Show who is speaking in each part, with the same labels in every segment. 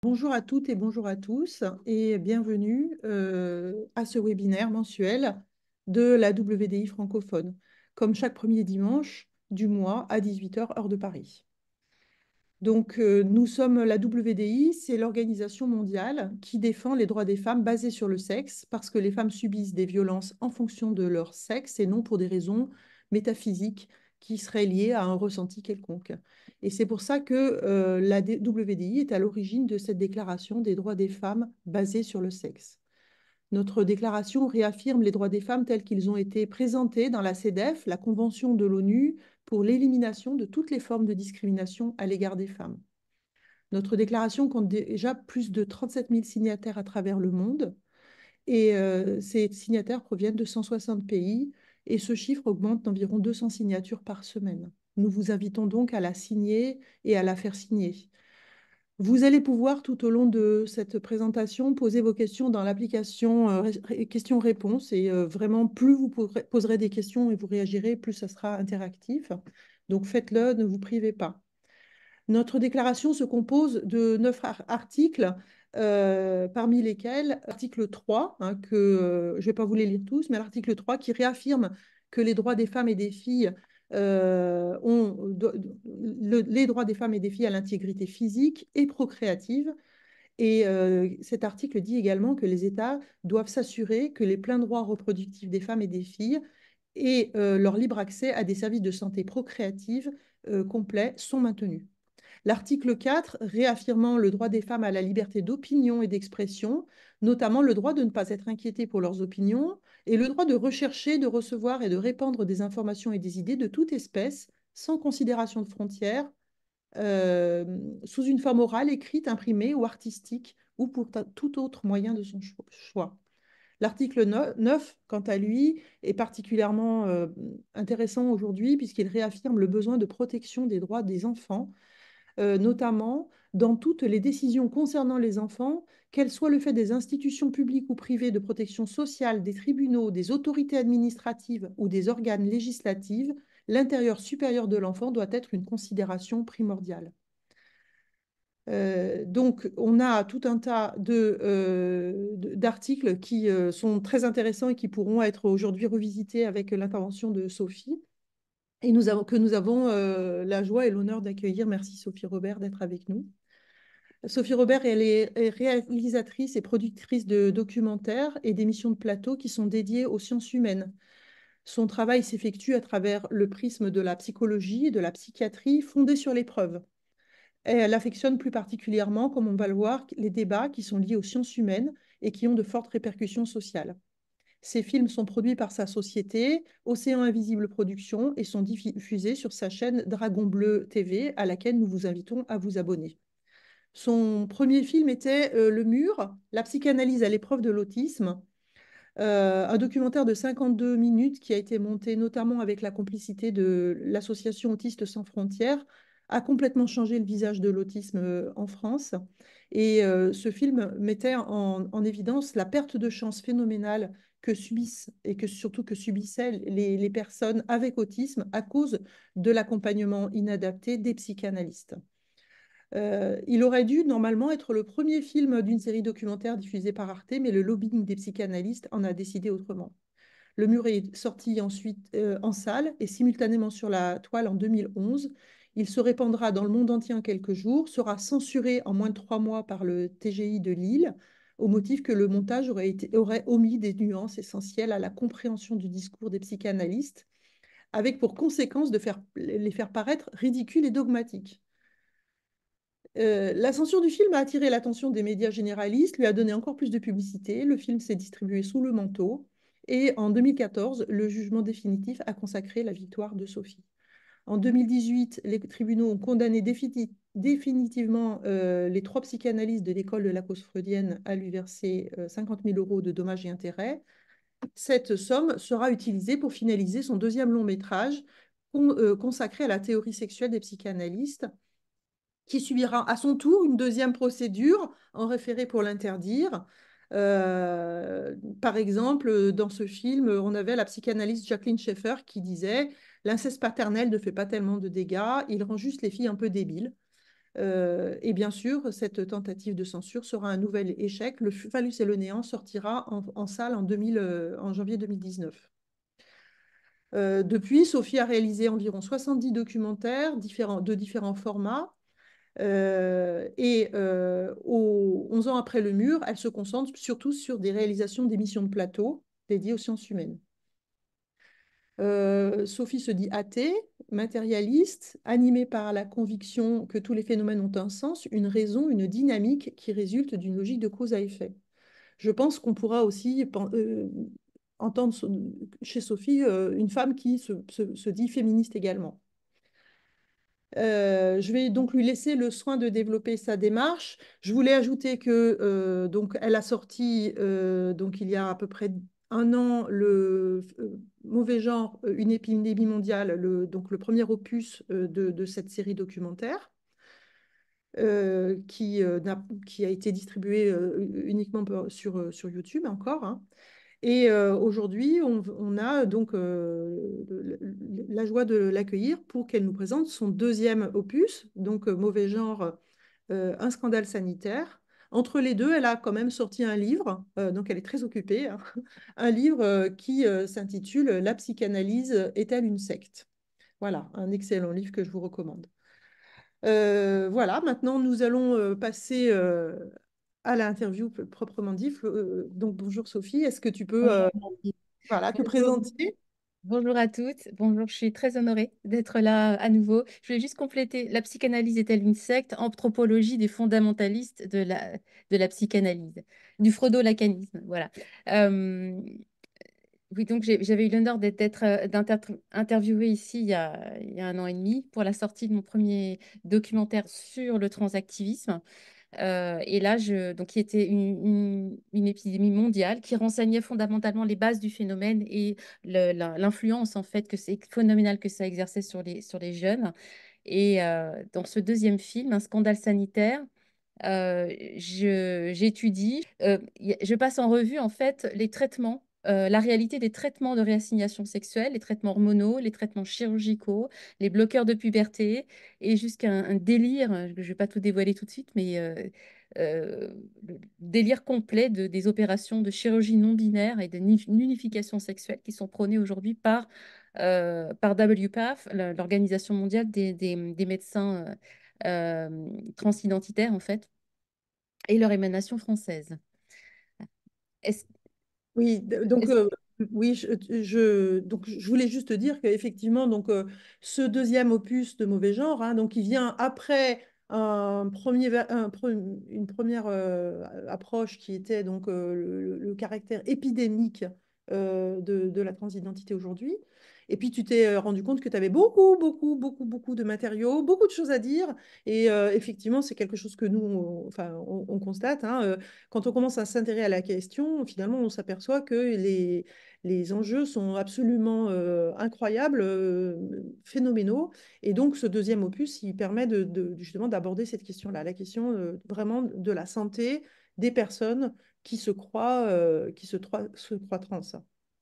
Speaker 1: Bonjour à toutes et bonjour à tous et bienvenue à ce webinaire mensuel de la WDI francophone, comme chaque premier dimanche du mois à 18 heures heure de Paris. Donc, nous sommes la WDI, c'est l'organisation mondiale qui défend les droits des femmes basés sur le sexe, parce que les femmes subissent des violences en fonction de leur sexe et non pour des raisons métaphysiques qui seraient liées à un ressenti quelconque. Et c'est pour ça que la WDI est à l'origine de cette déclaration des droits des femmes basés sur le sexe. Notre déclaration réaffirme les droits des femmes tels qu'ils ont été présentés dans la CEDEF, la Convention de l'ONU pour l'élimination de toutes les formes de discrimination à l'égard des femmes. Notre déclaration compte déjà plus de 37 000 signataires à travers le monde et ces signataires proviennent de 160 pays et ce chiffre augmente d'environ 200 signatures par semaine. Nous vous invitons donc à la signer et à la faire signer. Vous allez pouvoir, tout au long de cette présentation, poser vos questions dans l'application questions-réponses. Et vraiment, plus vous poserez des questions et vous réagirez, plus ça sera interactif. Donc faites-le, ne vous privez pas. Notre déclaration se compose de 9 articles, parmi lesquels l'article 3, que je ne vais pas vous les lire tous, mais l'article 3 qui réaffirme que les droits des femmes et des filles les droits des femmes et des filles à l'intégrité physique et procréative. Et cet article dit également que les États doivent s'assurer que les pleins droits reproductifs des femmes et des filles et leur libre accès à des services de santé procréative complets sont maintenus. L'article 4, réaffirmant le droit des femmes à la liberté d'opinion et d'expression, notamment le droit de ne pas être inquiétées pour leurs opinions et le droit de rechercher, de recevoir et de répandre des informations et des idées de toute espèce, sans considération de frontières, euh, sous une forme orale, écrite, imprimée ou artistique, ou pour tout autre moyen de son choix. L'article 9, quant à lui, est particulièrement intéressant aujourd'hui puisqu'il réaffirme le besoin de protection des droits des enfants, notamment dans toutes les décisions concernant les enfants, qu'elles soient le fait des institutions publiques ou privées de protection sociale, des tribunaux, des autorités administratives ou des organes législatifs, l'intérieur supérieur de l'enfant doit être une considération primordiale. Donc, on a tout un tas d'articles qui sont très intéressants et qui pourront être aujourd'hui revisités avec l'intervention de Sophie. Et nous avons la joie et l'honneur d'accueillir. Merci Sophie Robert d'être avec nous. Sophie Robert, elle est réalisatrice et productrice de documentaires et d'émissions de plateau qui sont dédiées aux sciences humaines. Son travail s'effectue à travers le prisme de la psychologie et de la psychiatrie fondée sur l'épreuve. Elle affectionne plus particulièrement, comme on va le voir, les débats qui sont liés aux sciences humaines et qui ont de fortes répercussions sociales. Ces films sont produits par sa société, Océan Invisible Productions, et sont diffusés sur sa chaîne Dragon Bleu TV, à laquelle nous vous invitons à vous abonner. Son premier film était Le Mur, la psychanalyse à l'épreuve de l'autisme, un documentaire de 52 minutes qui a été monté notamment avec la complicité de l'association Autistes sans frontières, a complètement changé le visage de l'autisme en France. Et ce film mettait en évidence la perte de chance phénoménale que subissent et que surtout que subissaient les personnes avec autisme à cause de l'accompagnement inadapté des psychanalystes. Il aurait dû normalement être le premier film d'une série documentaire diffusée par Arte, mais le lobbying des psychanalystes en a décidé autrement. Le Mur est sorti ensuite en salle et simultanément sur la toile en 2011. Il se répandra dans le monde entier en quelques jours, sera censuré en moins de 3 mois par le TGI de Lille, au motif que le montage aurait omis des nuances essentielles à la compréhension du discours des psychanalystes, avec pour conséquence de les faire paraître ridicules et dogmatiques. La censure du film a attiré l'attention des médias généralistes, lui a donné encore plus de publicité. Le film s'est distribué sous le manteau. Et en 2014, le jugement définitif a consacré la victoire de Sophie. En 2018, les tribunaux ont condamné définitivement les 3 psychanalystes de l'école de la cause freudienne à lui verser 50 000 euros de dommages et intérêts. Cette somme sera utilisée pour finaliser son deuxième long métrage consacré à la théorie sexuelle des psychanalystes, qui subira à son tour une deuxième procédure en référé pour l'interdire. Par exemple, dans ce film, on avait la psychanalyste Jacqueline Schaeffer qui disait « L'inceste paternel ne fait pas tellement de dégâts, il rend juste les filles un peu débiles ». Et bien sûr, cette tentative de censure sera un nouvel échec. Le Phallus et le néant sortira en salle en janvier 2019. Depuis, Sophie a réalisé environ 70 documentaires de différents formats. Aux 11 ans après le mur, elle se concentre surtout sur des réalisations d'émissions de plateau dédiées aux sciences humaines. Sophie se dit athée, matérialiste, animée par la conviction que tous les phénomènes ont un sens, une raison, une dynamique qui résulte d'une logique de cause à effet. Je pense qu'on pourra aussi entendre chez Sophie une femme qui se dit féministe également. Je vais donc lui laisser le soin de développer sa démarche. Je voulais ajouter que donc elle a sorti donc il y a à peu près un an le Mauvais genre, une épidémie mondiale, donc le premier opus de cette série documentaire. Qui a été distribué uniquement sur YouTube encore, hein. Et aujourd'hui, on a donc la joie de l'accueillir pour qu'elle nous présente son deuxième opus, donc Mauvais genre, un scandale sanitaire. Entre les deux, elle a quand même sorti un livre, donc elle est très occupée, hein, un livre qui s'intitule La psychanalyse est-elle une secte? Voilà, un excellent livre que je vous recommande. Voilà, maintenant nous allons passer à l'interview proprement dit. Donc bonjour Sophie, est-ce que tu peux
Speaker 2: Bonjour, Marie.
Speaker 1: voilà, te
Speaker 2: Bonjour.
Speaker 1: présenter?
Speaker 2: Bonjour à toutes. Bonjour, je suis très honorée d'être là à nouveau. Je voulais juste compléter. La psychanalyse est-elle une secte? Anthropologie des fondamentalistes de la psychanalyse, du freudo-lacanisme. Voilà. Euh, oui, donc j'avais eu l'honneur d'être interviewée ici il y a un an et demi pour la sortie de mon premier documentaire sur le transactivisme. Et là, donc, qui était une épidémie mondiale qui renseignait fondamentalement les bases du phénomène et l'influence en fait que c'est phénoménal que ça exerçait sur les jeunes. Et dans ce deuxième film, Un scandale sanitaire, j'étudie, je passe en revue en fait les traitements, la réalité des traitements de réassignation sexuelle, les traitements hormonaux, les traitements chirurgicaux, les bloqueurs de puberté et jusqu'à un délire, je ne vais pas tout dévoiler tout de suite, mais le délire complet des opérations de chirurgie non binaire et de nullification sexuelle qui sont prônées aujourd'hui par WPATH, l'Organisation mondiale des médecins transidentitaires en fait et leur émanation française. Est-ce,
Speaker 1: Oui, donc
Speaker 2: est-ce-
Speaker 1: oui, donc je voulais juste te dire qu'effectivement, donc ce deuxième opus de Mauvais genre, hein, donc il vient après une première approche qui était donc le caractère épidémique de la transidentité aujourd'hui. Et puis tu t'es rendu compte que tu avais beaucoup, beaucoup, beaucoup, beaucoup de matériaux, beaucoup de choses à dire. Et effectivement, c'est quelque chose que nous, enfin, on constate, hein, quand on commence à s'intéresser à la question, finalement, on s'aperçoit que les enjeux sont absolument incroyables, phénoménaux. Et donc, ce deuxième opus, il permet justement d'aborder cette question-là, la question vraiment de la santé des personnes qui se croient trans.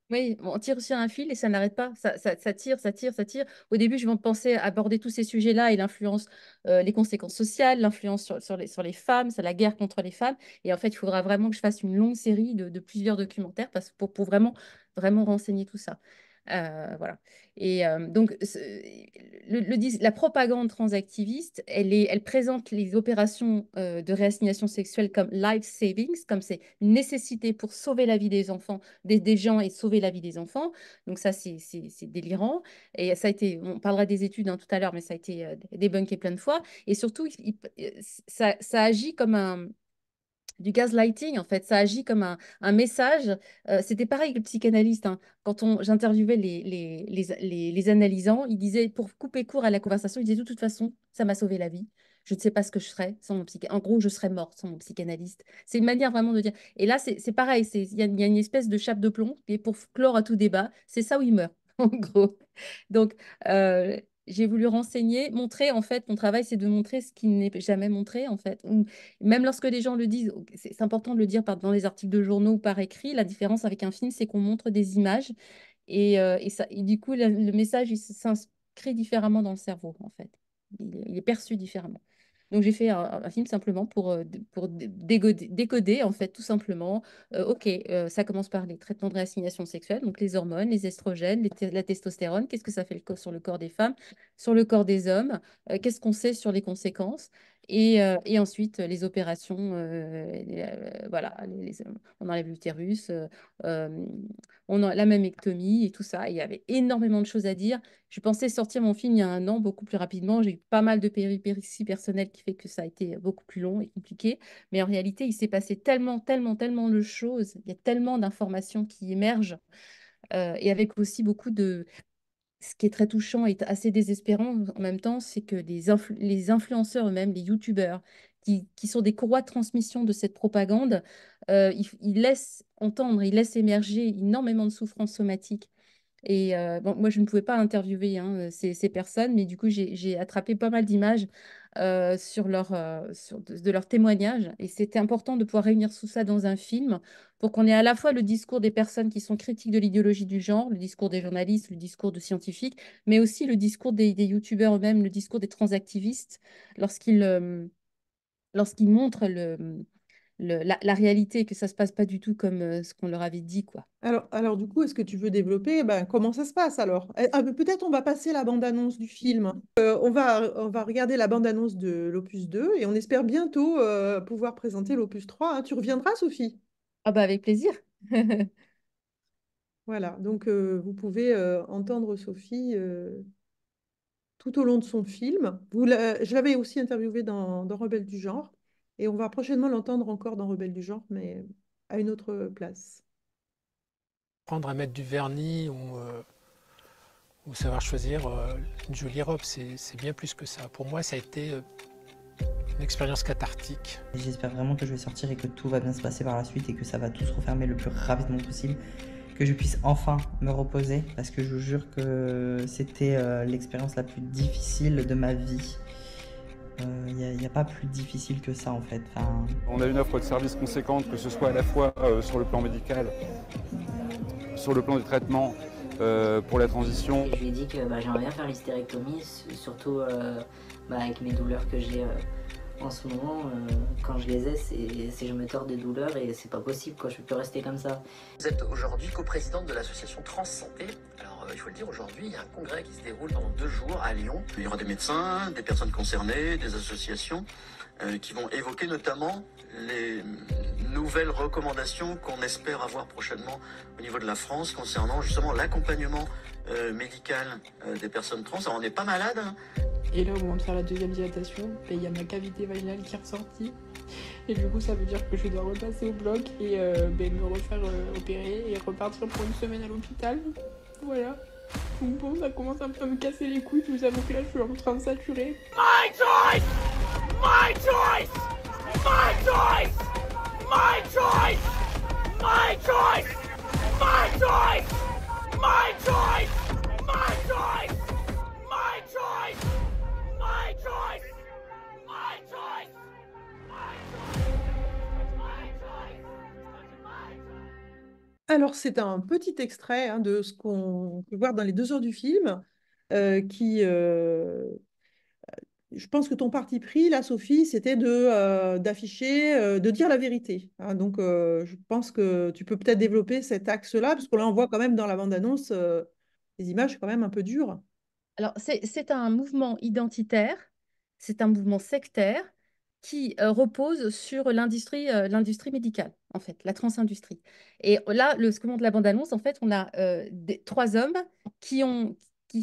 Speaker 2: Oui, on tire sur un fil et ça n'arrête pas. Ça tire, ça tire, ça tire. Au début, je vais penser à aborder tous ces sujets-là et l'influence, les conséquences sociales, l'influence sur les femmes, sur la guerre contre les femmes. Et en fait, il faudra vraiment que je fasse une longue série de plusieurs documentaires pour vraiment, vraiment renseigner tout ça. Voilà. Et donc, la propagande transactiviste, elle présente les opérations de réassignation sexuelle comme life savings, comme c'est une nécessité pour sauver la vie des enfants des gens et sauver la vie des enfants. Donc ça, c'est délirant. Et ça a été, on parlera des études hein, tout à l'heure, mais ça a été débunké plein de fois. Et surtout, ça agit comme du gaslighting, en fait. Ça agit comme un message. C'était pareil que le psychanalyste, hein. Quand j'interviewais les analysants, ils disaient, pour couper court à la conversation, ils disaient, de toute façon, ça m'a sauvé la vie. Je ne sais pas ce que je serais sans mon psychanalyste. En gros, je serais morte sans mon psychanalyste. C'est une manière vraiment de dire. Et là, c'est pareil. Il y a une espèce de chape de plomb. Et pour clore à tout débat, c'est ça où il meurt, en gros. Donc, j'ai voulu renseigner, montrer, en fait, mon travail, c'est de montrer ce qui n'est jamais montré, en fait. Même lorsque les gens le disent, c'est important de le dire dans les articles de journaux ou par écrit, la différence avec un film, c'est qu'on montre des images et du coup, le message il s'inscrit différemment dans le cerveau, en fait. Il est perçu différemment. Donc j'ai fait un film simplement pour décoder, en fait, tout simplement. Ok, ça commence par les traitements de réassignation sexuelle, donc les hormones, les estrogènes, la testostérone. Qu'est-ce que ça fait sur le corps des femmes, sur le corps des hommes? Qu'est-ce qu'on sait sur les conséquences? Et ensuite, les opérations, voilà, on enlève l'utérus, euh, on a la mammectomie et tout ça. Et il y avait énormément de choses à dire. Je pensais sortir mon film il y a un an beaucoup plus rapidement. J'ai eu pas mal de péripéties personnelles qui fait que ça a été beaucoup plus long et compliqué. Mais en réalité, il s'est passé tellement, tellement, tellement de choses. Il y a tellement d'informations qui émergent et avec aussi beaucoup de, ce qui est très touchant et assez désespérant en même temps, c'est que les influenceurs eux-mêmes, les youtubeurs, qui sont des courroies de transmission de cette propagande, ils laissent entendre, ils laissent émerger énormément de souffrances somatiques. Et bon, moi, je ne pouvais pas interviewer ces personnes, mais du coup, j'ai attrapé pas mal d'images de leurs témoignages. Et c'était important de pouvoir réunir tout ça dans un film pour qu'on ait à la fois le discours des personnes qui sont critiques de l'idéologie du genre, le discours des journalistes, le discours de scientifiques, mais aussi le discours des youtubeurs eux-mêmes, le discours des transactivistes, lorsqu'ils lorsqu'ils montrent la réalité, que ça ne se passe pas du tout comme ce qu'on leur avait dit, quoi.
Speaker 1: Alors du coup, est-ce que tu veux développer ben, comment ça se passe alors? Peut-être on va passer la bande-annonce du film. On va regarder la bande-annonce de l'opus 2 et on espère bientôt pouvoir présenter l'opus 3, hein. Tu reviendras, Sophie?
Speaker 2: Ah bah avec plaisir.
Speaker 1: Voilà, donc vous pouvez entendre Sophie tout au long de son film. Je l'avais aussi interviewée dans Rebelle du genre et on va prochainement l'entendre encore dans Rebelle du genre, mais à une autre place.
Speaker 3: Apprendre à mettre du vernis ou savoir choisir une jolie robe, c'est bien plus que ça. Pour moi, ça a été une expérience cathartique.
Speaker 4: J'espère vraiment que je vais sortir et que tout va bien se passer par la suite et que ça va tout se refermer le plus rapidement possible, que je puisse enfin me reposer parce que je vous jure que c'était l'expérience la plus difficile de ma vie. Il n'y a pas plus difficile que ça en fait. Enfin,
Speaker 5: On a une offre de services conséquente, que ce soit à la fois sur le plan médical, sur le plan du traitement, pour la transition.
Speaker 6: Et je lui ai dit que j'aimerais bien faire l'hystérectomie, surtout avec mes douleurs que j'ai en ce moment. Quand je les ai, je me tords des douleurs et c'est pas possible, quoi. Je peux plus rester comme ça.
Speaker 7: Vous êtes aujourd'hui coprésidente de l'association Trans Santé. Alors, il faut le dire, aujourd'hui, il y a un congrès qui se déroule pendant 2 jours à Lyon. Il y aura des médecins, des personnes concernées, des associations qui vont évoquer notamment les nouvelles recommandations qu'on espère avoir prochainement au niveau de la France concernant justement l'accompagnement médical des personnes trans. Alors, on n'est pas malade, hein.
Speaker 8: Et là, au moment de faire la deuxième dilatation, il y a ma cavité vaginale qui est ressortie. Et du coup, ça veut dire que je dois repasser au bloc et me refaire opérer et repartir pour une semaine à l'hôpital. Voilà. Donc bon, ça commence un peu à me casser les couilles. Je vous avoue que là, je suis en train de saturer.
Speaker 9: My choice! My choice! My choice! My choice! My choice! My choice! My choice! My choice! My choice! My choice! My choice! My choice! My choice!
Speaker 1: Alors, c'est un petit extrait hein, de ce qu'on peut voir dans les 2 heures du film, qui, je pense que ton parti pris, là, Sophie, c'était d'afficher, de dire la vérité, hein. Donc, je pense que tu peux peut-être développer cet axe-là, parce que là, on voit quand même dans la bande-annonce des images quand même un peu dures.
Speaker 2: Alors, c'est un mouvement identitaire, c'est un mouvement sectaire qui repose sur l'industrie médicale, en fait, la transindustrie. Et là, ce que montre la bande-annonce, en fait, on a 3 hommes qui ont, qui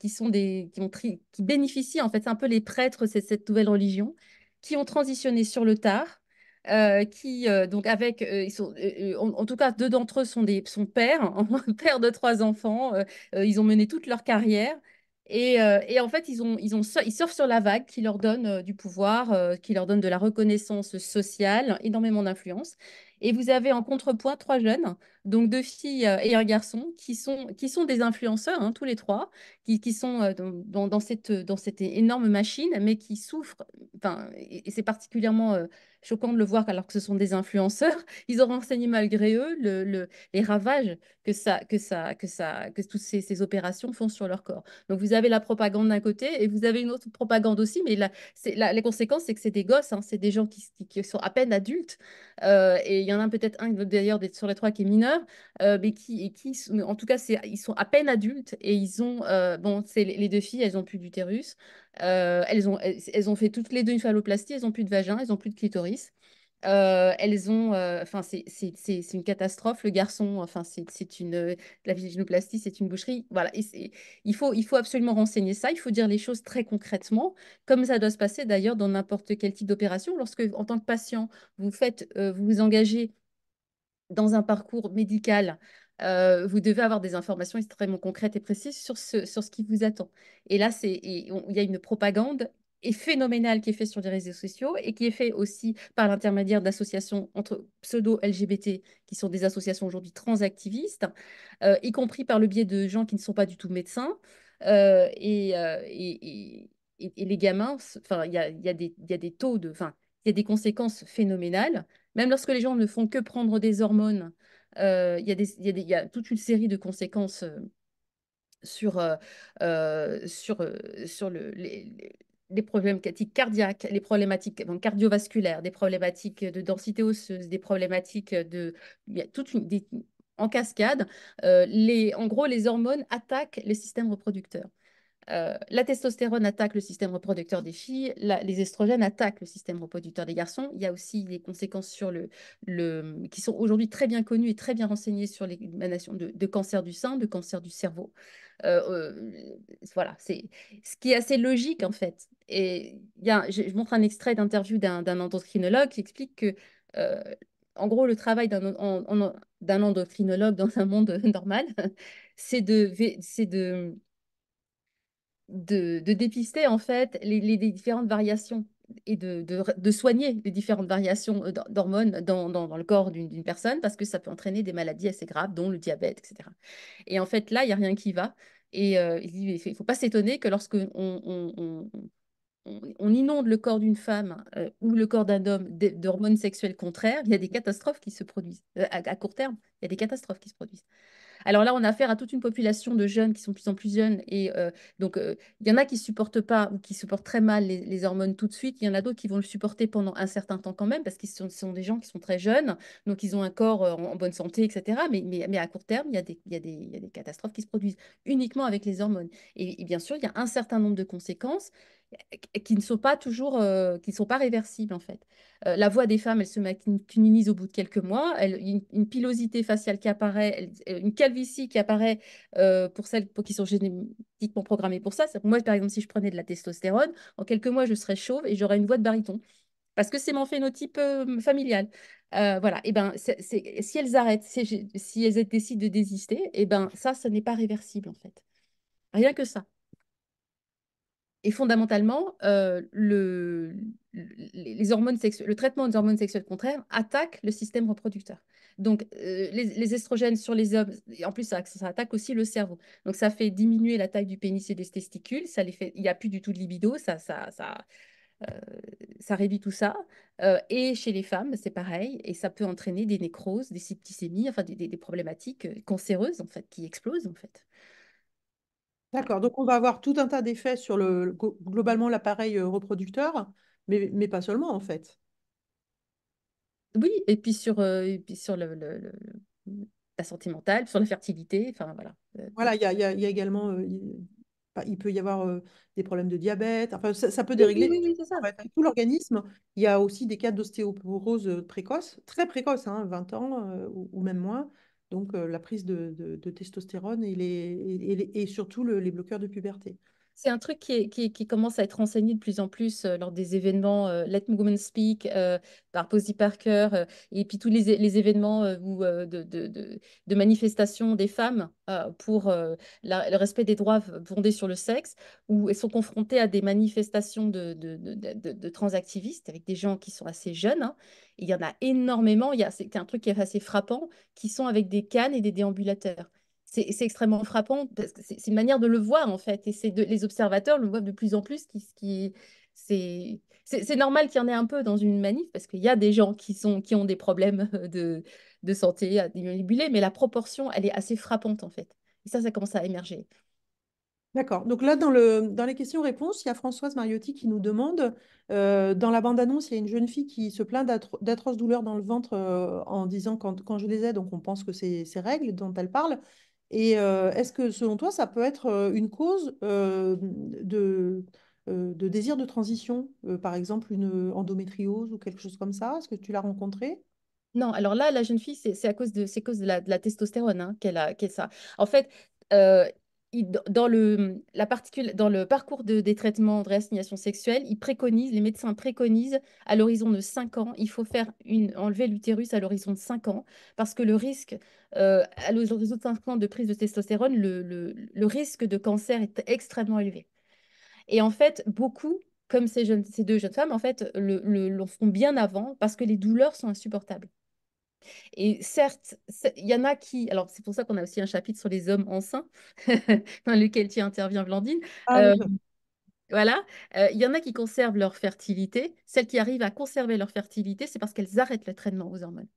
Speaker 2: sont qui bénéficient, en fait, c'est un peu les prêtres, c'est cette nouvelle religion, qui ont transitionné sur le tard. Donc avec ils sont en tout cas 2 d'entre eux sont pères pères de 3 enfants. Ils ont mené toute leur carrière et en fait, ils surfent sur la vague qui leur donne du pouvoir, qui leur donne de la reconnaissance sociale, énormément d'influence. Et vous avez en contrepoint 3 jeunes, donc 2 filles et un garçon, qui sont des influenceurs, hein, tous les 3, qui sont dans cette énorme machine, mais qui souffrent, enfin, et c'est particulièrement choquant de le voir alors que ce sont des influenceurs. Ils ont renseigné malgré eux les ravages que toutes ces opérations font sur leur corps. Donc vous avez la propagande d'un côté et vous avez une autre propagande aussi, mais les conséquences, c'est que c'est des gosses, hein, c'est des gens qui sont à peine adultes. Et il y en a peut-être un d'ailleurs sur les trois qui est mineur, mais en tout cas, ils sont à peine adultes et ils ont, bon, c'est les deux filles, elles ont plus d'utérus. Elles ont fait toutes les deux une phalloplastie, elles ont plus de vagin, elles ont plus de clitoris. Elles ont, enfin, c'est une catastrophe. Le garçon, enfin, la vaginoplastie, c'est une boucherie. Voilà, il faut absolument renseigner ça. Il faut dire les choses très concrètement, comme ça doit se passer d'ailleurs dans n'importe quel type d'opération. Lorsque, en tant que patient, vous vous engagez dans un parcours médical, vous devez avoir des informations extrêmement concrètes et précises sur ce qui vous attend. Et là, il y a une propagande phénoménale qui est faite sur les réseaux sociaux et qui est faite aussi par l'intermédiaire d'associations entre pseudo-LGBT, qui sont des associations aujourd'hui transactivistes, y compris par le biais de gens qui ne sont pas du tout médecins. Et les gamins, enfin, il y a des taux enfin, il y a des conséquences phénoménales. Même lorsque les gens ne font que prendre des hormones, il y a toute une série de conséquences sur, sur les problématiques cardiaques, les problématiques cardiovasculaires, des problématiques de densité osseuse, des problématiques il y a en cascade. En gros, les hormones attaquent le système reproducteur. La testostérone attaque le système reproducteur des filles, les estrogènes attaquent le système reproducteur des garçons. Il y a aussi des conséquences qui sont aujourd'hui très bien connues et très bien renseignées sur les émanations de cancer du sein, de cancer du cerveau. Voilà, c'est ce qui est assez logique en fait. Et je montre un extrait d'interview d'un endocrinologue qui explique que, en gros, le travail d'un endocrinologue dans un monde normal, c'est de dépister en fait les différentes variations et de soigner les différentes variations d'hormones dans le corps d'une personne parce que ça peut entraîner des maladies assez graves, dont le diabète, etc. Et en fait, là, il n'y a rien qui va. Et il ne faut pas s'étonner que lorsque on inonde le corps d'une femme ou le corps d'un homme d'hormones sexuelles contraires, il y a des catastrophes qui se produisent. À court terme, il y a des catastrophes qui se produisent. Alors là, on a affaire à toute une population de jeunes qui sont de plus en plus jeunes. Et donc, il y en a qui ne supportent pas ou qui supportent très mal les hormones tout de suite. Il y en a d'autres qui vont le supporter pendant un certain temps quand même, parce qu'ils sont des gens qui sont très jeunes, donc ils ont un corps en bonne santé, etc. Mais à court terme, il y a des catastrophes qui se produisent uniquement avec les hormones. Et bien sûr, il y a un certain nombre de conséquences qui ne sont pas toujours, qui ne sont pas réversibles en fait. La voix des femmes, elle se masculinise au bout de quelques mois. Une pilosité faciale qui apparaît, une calvitie qui apparaît pour celles qui sont génétiquement programmées pour ça. Moi, par exemple, si je prenais de la testostérone, en quelques mois, je serais chauve et j'aurais une voix de baryton. Parce que c'est mon phénotype familial. Voilà. Et ben, si elles arrêtent, si elles décident de désister, et ben, ça n'est pas réversible en fait. Rien que ça. Et fondamentalement, les hormones le traitement des hormones sexuelles contraires attaque le système reproducteur. Donc, les estrogènes sur les hommes, et en plus, ça attaque aussi le cerveau. Donc, ça fait diminuer la taille du pénis et des testicules. Il n'y a plus du tout de libido. Ça réduit tout ça. Et chez les femmes, c'est pareil. Et ça peut entraîner des nécroses, des septicémies, enfin des problématiques cancéreuses, en fait, qui explosent, en fait.
Speaker 1: D'accord, donc on va avoir tout un tas d'effets sur globalement l'appareil reproducteur, mais pas seulement en fait.
Speaker 2: Oui, et puis sur la santé mentale, sur la fertilité, enfin voilà.
Speaker 1: Voilà, il y a également, il peut y avoir des problèmes de diabète, enfin ça peut
Speaker 2: Oui, oui,
Speaker 1: dérégler
Speaker 2: oui, oui, c'est ça.
Speaker 1: en fait, tout l'organisme. Il y a aussi des cas d'ostéoporose précoce, très précoce, hein, 20 ans ou même moins. Donc la prise de testostérone et surtout les bloqueurs de puberté.
Speaker 2: C'est un truc qui commence à être renseigné de plus en plus lors des événements Let Women Speak par Posy Parker et puis tous les événements de manifestation des femmes pour le respect des droits fondés sur le sexe, où elles sont confrontées à des manifestations de transactivistes avec des gens qui sont assez jeunes, hein. Et il y en a énormément, c'est un truc qui est assez frappant, qui sont avec des cannes et des déambulateurs. c'est extrêmement frappant parce que c'est une manière de le voir en fait. Et les observateurs le voient de plus en plus. C'est normal qu'il y en ait un peu dans une manif parce qu'il y a des gens qui ont des problèmes de santé à démobiler, mais la proportion, elle est assez frappante en fait. Et ça commence à émerger.
Speaker 1: D'accord. Donc là, dans les questions-réponses, il y a Françoise Mariotti qui nous demande, dans la bande-annonce, il y a une jeune fille qui se plaint d'atroces douleurs dans le ventre en disant quand je les ai, donc on pense que c'est ses règles dont elle parle. Et est-ce que selon toi, ça peut être une cause de désir de transition, par exemple une endométriose ou quelque chose comme ça? Est-ce que tu l'as rencontrée?
Speaker 2: Non, alors là, la jeune fille, c'est à cause de la testostérone hein, qu'elle ça. En fait, dans le parcours des traitements de réassignation sexuelle, les médecins préconisent à l'horizon de 5 ans, il faut enlever l'utérus à l'horizon de 5 ans, parce que le risque, à l'horizon de 5 ans de prise de testostérone, le risque de cancer est extrêmement élevé. Et en fait, beaucoup, comme ces deux jeunes femmes, en fait, l'en font bien avant parce que les douleurs sont insupportables. Et certes, il y en a qui, alors c'est pour ça qu'on a aussi un chapitre sur les hommes enceints, dans lequel tu interviens, Blandine.
Speaker 1: Ah
Speaker 2: Euh,
Speaker 1: oui.
Speaker 2: voilà, il y en a qui conservent leur fertilité. Celles qui arrivent à conserver leur fertilité, c'est parce qu'elles arrêtent le traitement aux hormones.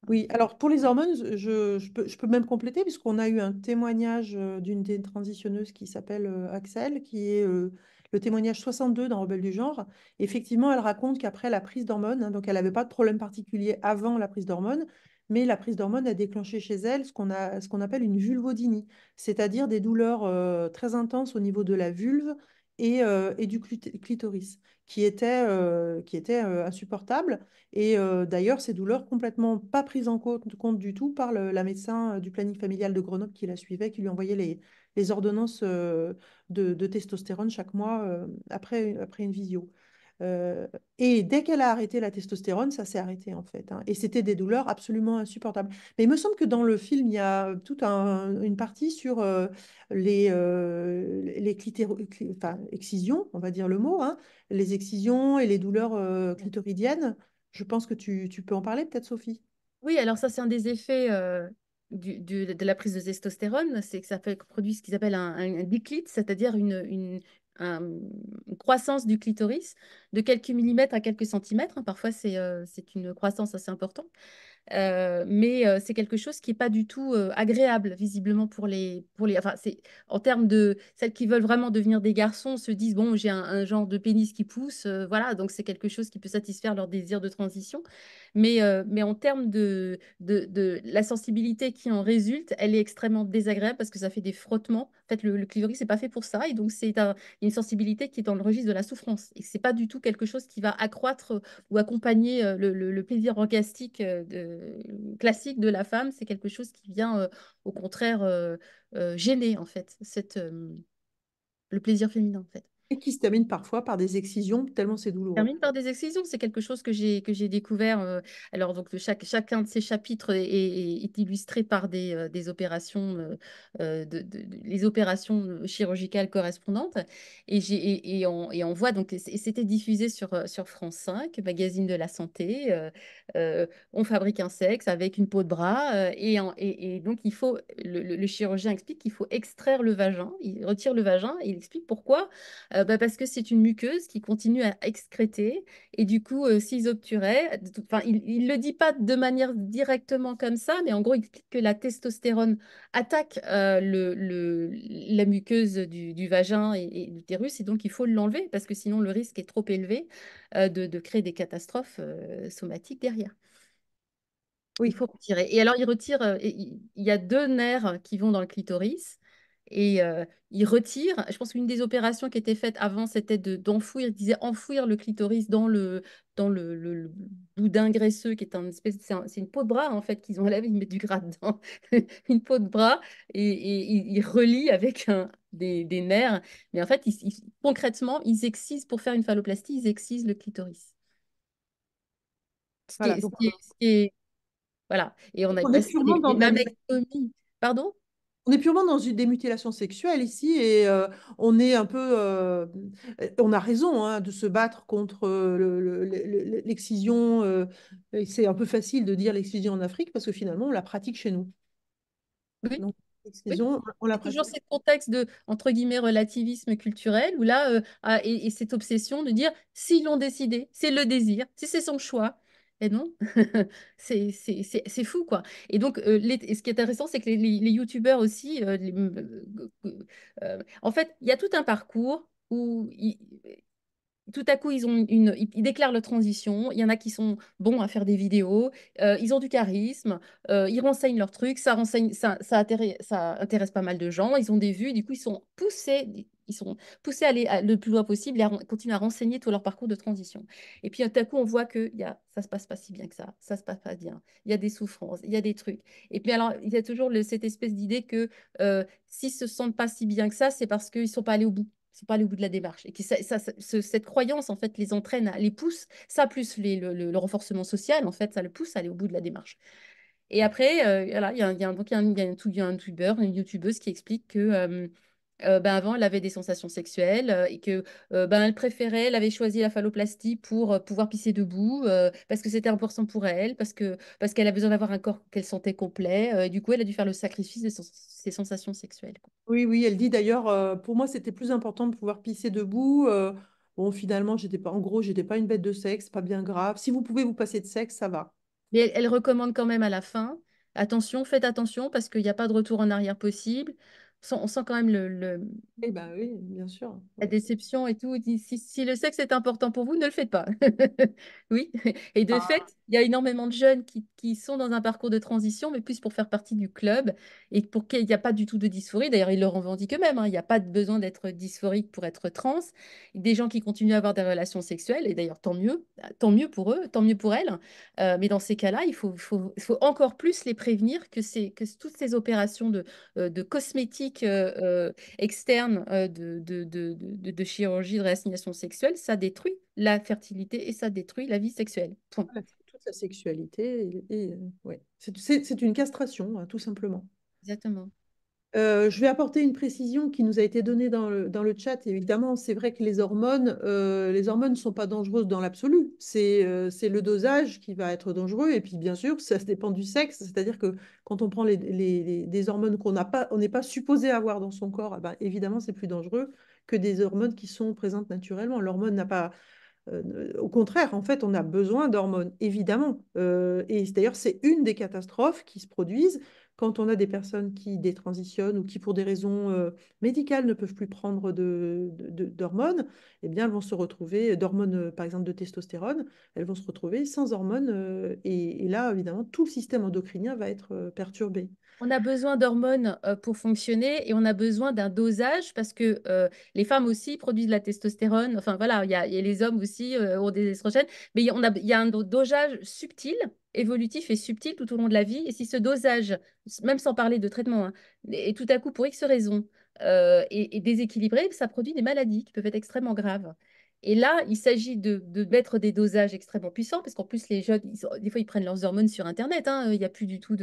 Speaker 1: Oui, alors pour les hormones, je peux même compléter puisqu'on a eu un témoignage d'une des transitionneuses qui s'appelle Axel, qui est le témoignage 62 dans Rebelle du genre. Effectivement, elle raconte qu'après la prise d'hormones, hein, donc elle n'avait pas de problème particulier avant la prise d'hormones, mais la prise d'hormones a déclenché chez elle ce qu'on appelle une vulvodynie, c'est-à-dire des douleurs très intenses au niveau de la vulve et du clitoris, qui étaient insupportables. Et d'ailleurs, ces douleurs complètement pas prises en compte du tout par la médecin du planning familial de Grenoble qui la suivait, qui lui envoyait les ordonnances de testostérone chaque mois après une visio. Euh, et dès qu'elle a arrêté la testostérone, ça s'est arrêté en fait, hein. Et c'était des douleurs absolument insupportables. Mais il me semble que dans le film, il y a toute une partie sur les enfin, excisions, on va dire le mot, hein, les excisions et les douleurs clitoridiennes. Je pense que tu peux en parler peut-être, Sophie.
Speaker 2: Oui, alors ça, c'est un des effets de la prise de testostérone, c'est que ça fait produit ce qu'ils appellent un déclite, c'est-à-dire une croissance du clitoris de quelques millimètres à quelques centimètres, hein. Parfois, c'est une croissance assez importante. Mais c'est quelque chose qui n'est pas du tout agréable, visiblement, enfin, en termes de celles qui veulent vraiment devenir des garçons, se disent, bon, j'ai un genre de pénis qui pousse, voilà, donc c'est quelque chose qui peut satisfaire leur désir de transition. Mais en termes de la sensibilité qui en résulte, elle est extrêmement désagréable parce que ça fait des frottements. En fait, le clitoris, c'est pas fait pour ça, et donc une sensibilité qui est dans le registre de la souffrance. Et c'est pas du tout quelque chose qui va accroître ou accompagner le plaisir orgastique classique de la femme, c'est quelque chose qui vient au contraire gêner en fait le plaisir féminin en fait.
Speaker 1: Et qui se termine parfois par des excisions tellement c'est douloureux.
Speaker 2: Termine par des excisions, c'est quelque chose que j'ai découvert. Alors donc chacun de ces chapitres est illustré par des opérations les opérations chirurgicales correspondantes et on voit donc et c'était diffusé sur France 5, magazine de la santé. On fabrique un sexe avec une peau de bras et donc le chirurgien explique qu'il faut extraire le vagin. Il retire le vagin et il explique pourquoi. Parce que c'est une muqueuse qui continue à excréter. Et du coup, s'ils obturaient, enfin, il ne le dit pas de manière directement comme ça, mais en gros, il explique que la testostérone attaque la muqueuse du vagin et de l'utérus. Et donc, il faut l'enlever parce que sinon, le risque est trop élevé de créer des catastrophes somatiques derrière. Il
Speaker 1: Oui,
Speaker 2: faut retirer. Et alors, il retire, il y a deux nerfs qui vont dans le clitoris. Et il retire, je pense qu'une des opérations qui était faite avant, c'était d'enfouir, il disait enfouir le clitoris dans le boudin graisseux, qui est un espèce, c'est une peau de bras en fait qu'ils enlèvent, ils mettent du gras dedans, une peau de bras, et ils relient avec des nerfs. Mais en fait, concrètement, ils excisent, pour faire une phalloplastie, ils excisent le clitoris. Ce qui
Speaker 1: voilà.
Speaker 2: est, ce
Speaker 1: Donc,
Speaker 2: qui est- ce qui est- Voilà. Et on a
Speaker 1: on est
Speaker 2: passé
Speaker 1: purement
Speaker 2: les
Speaker 1: dans
Speaker 2: mammectomies. Pardon?
Speaker 1: on est purement dans des mutilations sexuelles ici et on est un peu, on a raison hein, de se battre contre l'excision. Et c'est un peu facile de dire l'excision en Afrique parce que finalement on la pratique chez nous.
Speaker 2: Oui.
Speaker 1: Donc,
Speaker 2: Oui,
Speaker 1: on la
Speaker 2: c'est toujours
Speaker 1: pratique.
Speaker 2: ce contexte de, entre guillemets, relativisme culturel, où là, et cette obsession de dire, s'ils l'ont décidé, c'est le désir, si c'est son choix. Et non, c'est fou, quoi. Et donc, et ce qui est intéressant, c'est que les youtubeurs aussi, en fait, il y a tout un parcours où tout à coup, ils déclarent leur transition. Il y en a qui sont bons à faire des vidéos. Ils ont du charisme. Ils renseignent leurs trucs. Ça intéresse pas mal de gens. Ils ont des vues. Du coup, ils sont poussés à aller le plus loin possible et à continuer à renseigner tout leur parcours de transition. Et puis, tout à coup, on voit que ça se passe pas si bien que ça. Ça se passe pas bien. Il y a des souffrances. Il y a des trucs. Et puis, alors, il y a toujours cette espèce d'idée que s'ils se sentent pas si bien que ça, c'est parce qu'ils sont pas allés au bout. Ils sont pas allés au bout de la démarche. Et que cette croyance, en fait, les entraîne, les pousse, ça plus le renforcement social, en fait, ça le pousse à aller au bout de la démarche. Et après, voilà, il y a un youtubeur, une youtubeuse qui explique que ben avant, elle avait des sensations sexuelles et que ben, elle préférait, elle avait choisi la phalloplastie pour pouvoir pisser debout parce que c'était important pour elle, parce qu'elle a besoin d'avoir un corps qu'elle sentait complet. Et du coup, elle a dû faire le sacrifice de ses sensations sexuelles, quoi.
Speaker 1: Oui, oui, elle dit d'ailleurs, pour moi, c'était plus important de pouvoir pisser debout. Bon, finalement, j'étais pas, en gros, j'étais pas une bête de sexe, pas bien grave. Si vous pouvez vous passer de sexe, ça va.
Speaker 2: Mais elle recommande quand même à la fin, attention, faites attention parce qu'il n'y a pas de retour en arrière possible. On sent quand même
Speaker 1: Eh ben oui, bien sûr.
Speaker 2: la
Speaker 1: Oui.
Speaker 2: déception et tout. Dit, si le sexe est important pour vous, ne le faites pas. Oui. Et de fait, il y a énormément de jeunes qui sont dans un parcours de transition, mais plus pour faire partie du club et pour qu'il n'y a pas du tout de dysphorie. D'ailleurs, ils le revendiquent eux-mêmes, hein. Il n'y a pas de besoin d'être dysphorique pour être trans. Des gens qui continuent à avoir des relations sexuelles, et d'ailleurs, tant mieux pour eux, tant mieux pour elles. Mais dans ces cas-là, il faut encore plus les prévenir que toutes ces opérations de cosmétiques externe de chirurgie, de réassignation sexuelle, ça détruit la fertilité et ça détruit la vie sexuelle. Point.
Speaker 1: Voilà, c'est toute la sexualité. Ouais. C'est une castration, hein, tout simplement.
Speaker 2: Exactement.
Speaker 1: Je vais apporter une précision qui nous a été donnée dans le chat. Évidemment, c'est vrai que les hormones ne sont pas dangereuses dans l'absolu. C'est le dosage qui va être dangereux. Et puis, bien sûr, ça dépend du sexe. C'est-à-dire que quand on prend des hormones qu'on n'a pas, on n'est pas supposé avoir dans son corps, eh ben, évidemment, c'est plus dangereux que des hormones qui sont présentes naturellement. L'hormone n'a pas, au contraire, en fait, on a besoin d'hormones, évidemment. Et d'ailleurs, c'est une des catastrophes qui se produisent quand on a des personnes qui détransitionnent ou qui, pour des raisons médicales, ne peuvent plus prendre d'hormones. Eh bien, elles vont se retrouver, d'hormones, par exemple, de testostérone, elles vont se retrouver sans hormones. Et là, évidemment, tout le système endocrinien va être perturbé.
Speaker 2: On a besoin d'hormones pour fonctionner et on a besoin d'un dosage parce que les femmes aussi produisent de la testostérone. Enfin voilà, il y a les hommes aussi ont des estrogènes, mais il y a un dosage subtil, évolutif et subtil tout au long de la vie. Et si ce dosage, même sans parler de traitement, hein, est tout à coup pour X raisons est déséquilibré, ça produit des maladies qui peuvent être extrêmement graves. Et là, il s'agit de mettre des dosages extrêmement puissants, parce qu'en plus, les jeunes, des fois, ils prennent leurs hormones sur Internet, hein. Il n'y a plus du tout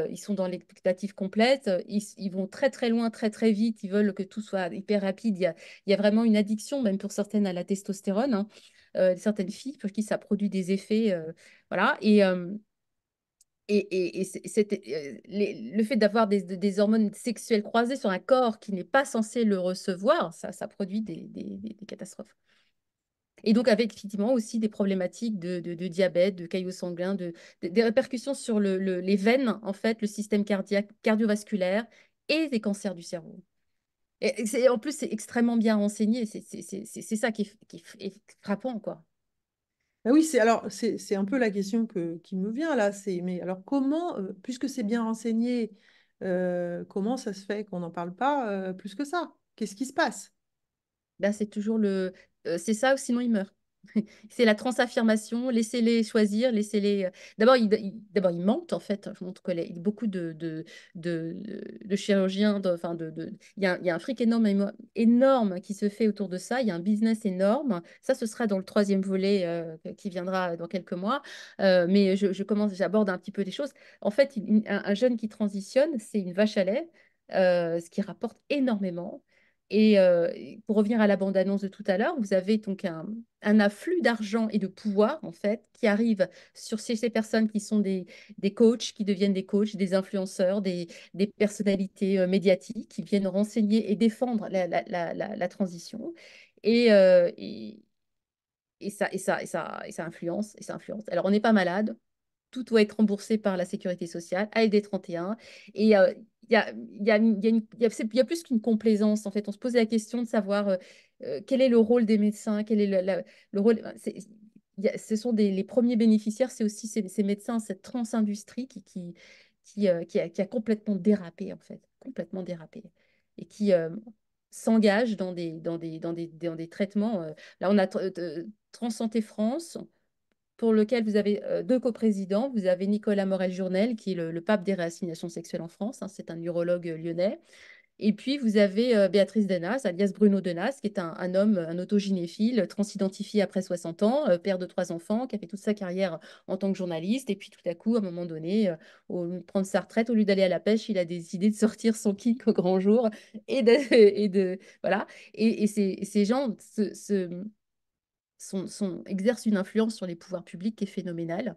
Speaker 2: ils sont dans l'expectative complète, ils vont très très loin, très très vite, ils veulent que tout soit hyper rapide. Il y a vraiment une addiction, même pour certaines, à la testostérone, hein. Certaines filles pour qui ça produit des effets. Voilà. Le fait d'avoir des hormones sexuelles croisées sur un corps qui n'est pas censé le recevoir, ça produit des catastrophes. Et donc avec effectivement aussi des problématiques de diabète, de caillots sanguins, des répercussions sur les veines, en fait, le système cardiaque, cardiovasculaire et des cancers du cerveau. Et en plus, c'est extrêmement bien renseigné. C'est ça qui est frappant, quoi.
Speaker 1: Ah oui, c'est un peu la question qui me vient là. Mais alors comment, puisque c'est bien renseigné, comment ça se fait qu'on n'en parle pas plus que ça? Qu'est-ce qui se passe?
Speaker 2: Là, c'est toujours c'est ça, ou sinon ils meurent. C'est la transaffirmation, laissez-les choisir, laissez-les. D'abord, ils mentent, en fait. Je montre que beaucoup de chirurgiens, il y a un fric énorme, énorme qui se fait autour de ça. Il y a un business énorme. Ça, ce sera dans le troisième volet qui viendra dans quelques mois. Mais j'aborde un petit peu les choses. En fait, un jeune qui transitionne, c'est une vache à lait, ce qui rapporte énormément. Et pour revenir à la bande-annonce de tout à l'heure, vous avez donc un afflux d'argent et de pouvoir, en fait, qui arrive sur ces personnes qui sont des coachs, qui deviennent des coachs, des influenceurs, des personnalités médiatiques, qui viennent renseigner et défendre la transition. Et ça influence, et ça influence. Alors, on n'est pas malade, tout doit être remboursé par la sécurité sociale, ALD 31. Et il y a, il y a, il y a il y a plus qu'une complaisance, en fait. On se posait la question de savoir quel est le rôle des médecins, quel est le rôle. Ce sont les premiers bénéficiaires, c'est aussi ces médecins, cette transindustrie qui a complètement dérapé, en fait, complètement dérapé. Et qui s'engage dans des traitements. Là, on a Transsanté France, pour lequel vous avez deux coprésidents. Vous avez Nicolas Morel-Journel, qui est le pape des réassignations sexuelles en France, hein, c'est un urologue lyonnais. Et puis, vous avez Béatrice Denas, alias Bruno Denas, qui est un homme, un autogynéphile, transidentifié après 60 ans, père de 3 enfants, qui a fait toute sa carrière en tant que journaliste. Et puis, tout à coup, à un moment donné, au lieu de prendre sa retraite, au lieu d'aller à la pêche, il a décidé de sortir son kick au grand jour. Voilà. Et ces gens exercent une influence sur les pouvoirs publics qui est phénoménale